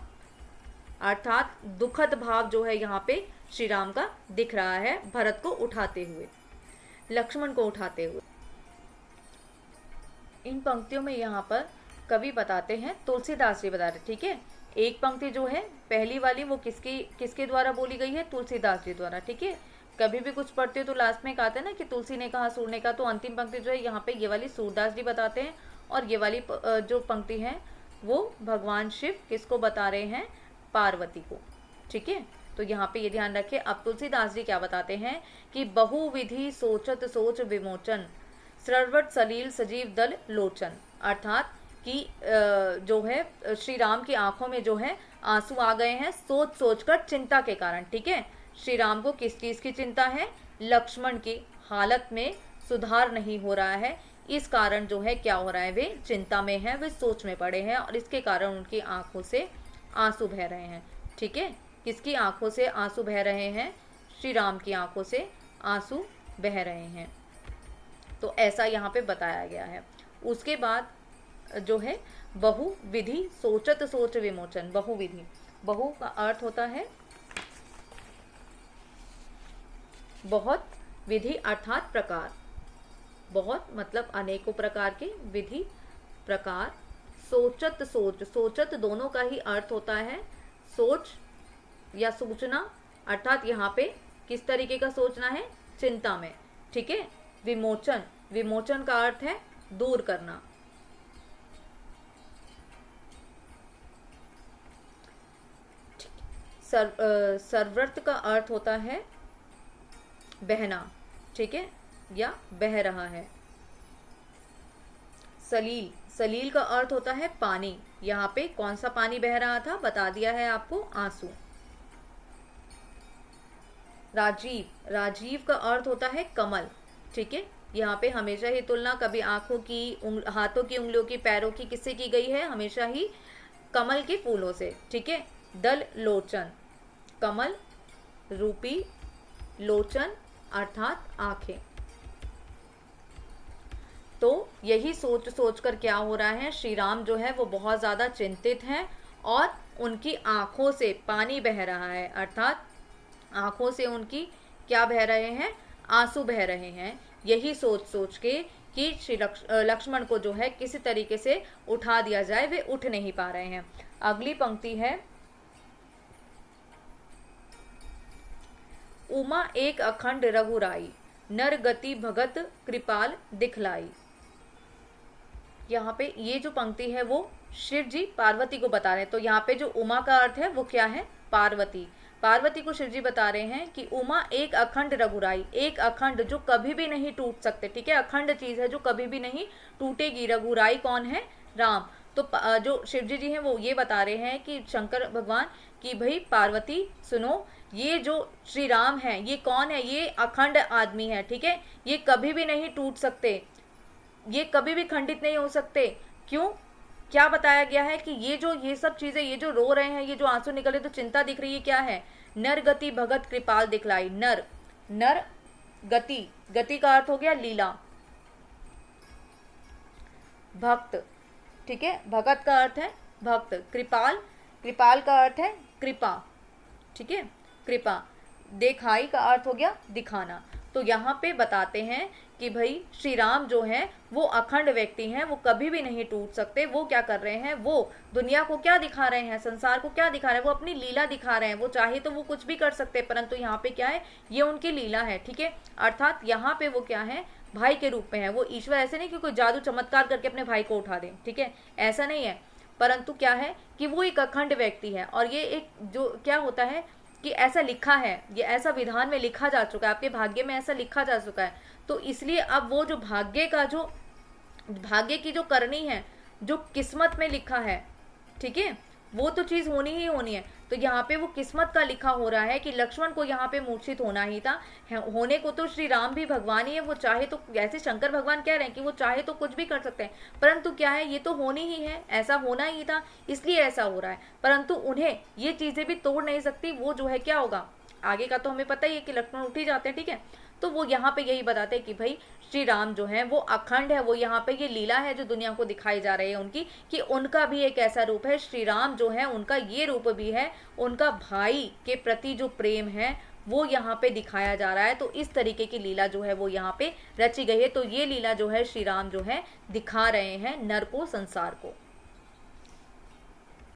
अर्थात दुखद भाव जो है यहाँ पे श्री राम का दिख रहा है, भरत को उठाते हुए, लक्ष्मण को उठाते हुए। इन पंक्तियों में यहाँ पर कवि बताते हैं, तुलसीदास जी बता रहे, ठीक है। एक पंक्ति जो है पहली वाली वो किसके द्वारा बोली गई है, तुलसीदास जी द्वारा, ठीक है। कभी भी कुछ पढ़ते हो तो लास्ट में कहते हैं ना कि तुलसी ने कहा सूर ने कहा, तो अंतिम पंक्ति जो है यहाँ पे ये वाली सूरदास जी बताते हैं, और ये वाली जो पंक्ति है वो भगवान शिव किसको बता रहे हैं, पार्वती को, ठीक है। तो यहाँ पे ये ध्यान रखें। अब तुलसीदास जी क्या बताते हैं कि बहुविधि सोचत सोच विमोचन, स्रवट सलील सजीव दल लोचन। अर्थात कि जो है श्री राम की आंखों में जो है आंसू आ गए हैं सोच सोचकर, चिंता के कारण, ठीक है। श्री राम को किस चीज की चिंता है, लक्ष्मण की हालत में सुधार नहीं हो रहा है, इस कारण जो है क्या हो रहा है, वे चिंता में है, वे सोच में पड़े हैं, और इसके कारण उनकी आंखों से आंसू बह रहे हैं, ठीक है। किसकी आंखों से आंसू बह रहे हैं, श्री राम की आंखों से आंसू बह रहे हैं। तो ऐसा यहाँ पे बताया गया है। उसके बाद जो है बहुविधि सोचत सोच विमोचन, बहुविधि, बहु का अर्थ होता है बहुत, विधि अर्थात प्रकार, बहुत मतलब अनेकों प्रकार के, विधि प्रकार, सोचत सोच, सोचत दोनों का ही अर्थ होता है सोच या सूचना, अर्थात यहाँ पे किस तरीके का सोचना है, चिंता में, ठीक है। विमोचन, विमोचन का अर्थ है दूर करना, सर्वव्रत का अर्थ होता है बहना, ठीक है, या बह रहा है। सलील, सलील का अर्थ होता है पानी, यहाँ पे कौन सा पानी बह रहा था बता दिया है आपको, आंसू। राजीव, राजीव का अर्थ होता है कमल, ठीक है। यहाँ पे हमेशा ही तुलना कभी आंखों की, हाथों की उंगलियों की, पैरों की किससे की गई है, हमेशा ही कमल के फूलों से, ठीक है। दल लोचन, कमल रूपी लोचन अर्थात आंखें। तो यही सोच सोच कर क्या हो रहा है, श्री राम जो है वो बहुत ज़्यादा चिंतित हैं और उनकी आंखों से पानी बह रहा है, अर्थात आंखों से उनकी क्या बह रहे हैं, आंसू बह रहे हैं। यही सोच सोच के कि श्री लक्ष्मण को जो है किसी तरीके से उठा दिया जाए, वे उठ नहीं पा रहे हैं। अगली पंक्ति है, उमा एक अखंड रघुराई, नर गति भगत कृपाल दिखलाई। यहाँ पे ये जो पंक्ति है वो शिव जी पार्वती को बता रहे हैं। तो यहाँ पे जो उमा का अर्थ है वो क्या है, पार्वती। पार्वती को शिव जी बता रहे हैं कि उमा एक अखंड रघुराई, एक अखंड जो कभी भी नहीं टूट सकते, ठीक है, अखंड चीज है जो कभी भी नहीं टूटेगी। रघुराई कौन है, राम। तो जो शिव जी हैं वो ये बता रहे हैं कि शंकर भगवान कि भाई पार्वती सुनो, ये जो श्री राम है ये कौन है, ये अखंड आदमी है, ठीक है, ये कभी भी नहीं टूट सकते, ये कभी भी खंडित नहीं हो सकते। क्यों, क्या बताया गया है कि ये सब चीजें, ये जो रो रहे हैं, ये जो आंसू निकले, तो चिंता दिख रही है, क्या है, नर गति भगत कृपाल दिखलाई। नर, नर गति, गति का अर्थ हो गया लीला, भक्त, ठीक है, भगत का अर्थ है भक्त, कृपाल, कृपाल का अर्थ है कृपा, ठीक है, कृपा, देखाई का अर्थ हो गया दिखाना। तो यहाँ पे बताते हैं कि भाई श्री राम जो है वो अखंड व्यक्ति हैं, वो कभी भी नहीं टूट सकते। वो क्या कर रहे हैं, वो दुनिया को क्या दिखा रहे हैं, संसार को क्या दिखा रहे हैं, वो अपनी लीला दिखा रहे हैं। वो चाहे तो वो कुछ भी कर सकते हैं, परंतु यहाँ पे क्या है, ये उनकी लीला है, ठीक है। अर्थात यहाँ पे वो क्या है, भाई के रूप में है। वो ईश्वर ऐसे नहीं कि कोई जादू चमत्कार करके अपने भाई को उठा दे, ठीक है, ऐसा नहीं है। परंतु क्या है कि वो एक अखंड व्यक्ति है। और ये एक जो क्या होता है कि ऐसा लिखा है, ये ऐसा विधान में लिखा जा चुका है, आपके भाग्य में ऐसा लिखा जा चुका है। तो इसलिए अब वो जो भाग्य का जो भाग्य की जो करनी है, जो किस्मत में लिखा है, ठीक है, वो तो चीज होनी ही होनी है। तो यहाँ पे वो किस्मत का लिखा हो रहा है कि लक्ष्मण को यहाँ पे मूर्छित होना ही था। होने को तो श्री राम भी भगवान ही है, वो चाहे तो, जैसे शंकर भगवान कह रहे हैं कि वो चाहे तो कुछ भी कर सकते हैं, परंतु क्या है, ये तो होनी ही है, ऐसा होना ही था, इसलिए ऐसा हो रहा है। परंतु उन्हें ये चीजें भी तोड़ नहीं सकती। वो जो है क्या होगा, आगे का तो हमें पता ही है कि लक्ष्मण उठ ही जाते हैं, ठीक है। तो वो यहाँ पे यही बताते हैं कि भाई श्री राम जो है वो अखंड है। वो यहाँ पे ये लीला है जो दुनिया को दिखाई जा रही है उनकी, कि उनका भी एक ऐसा रूप है। श्री राम जो है उनका ये रूप भी है, उनका भाई के प्रति जो प्रेम है वो यहाँ पे दिखाया जा रहा है। तो इस तरीके की लीला जो है वो यहाँ पे रची गई है। तो ये लीला जो है श्री राम जो है दिखा रहे हैं नर को, संसार को।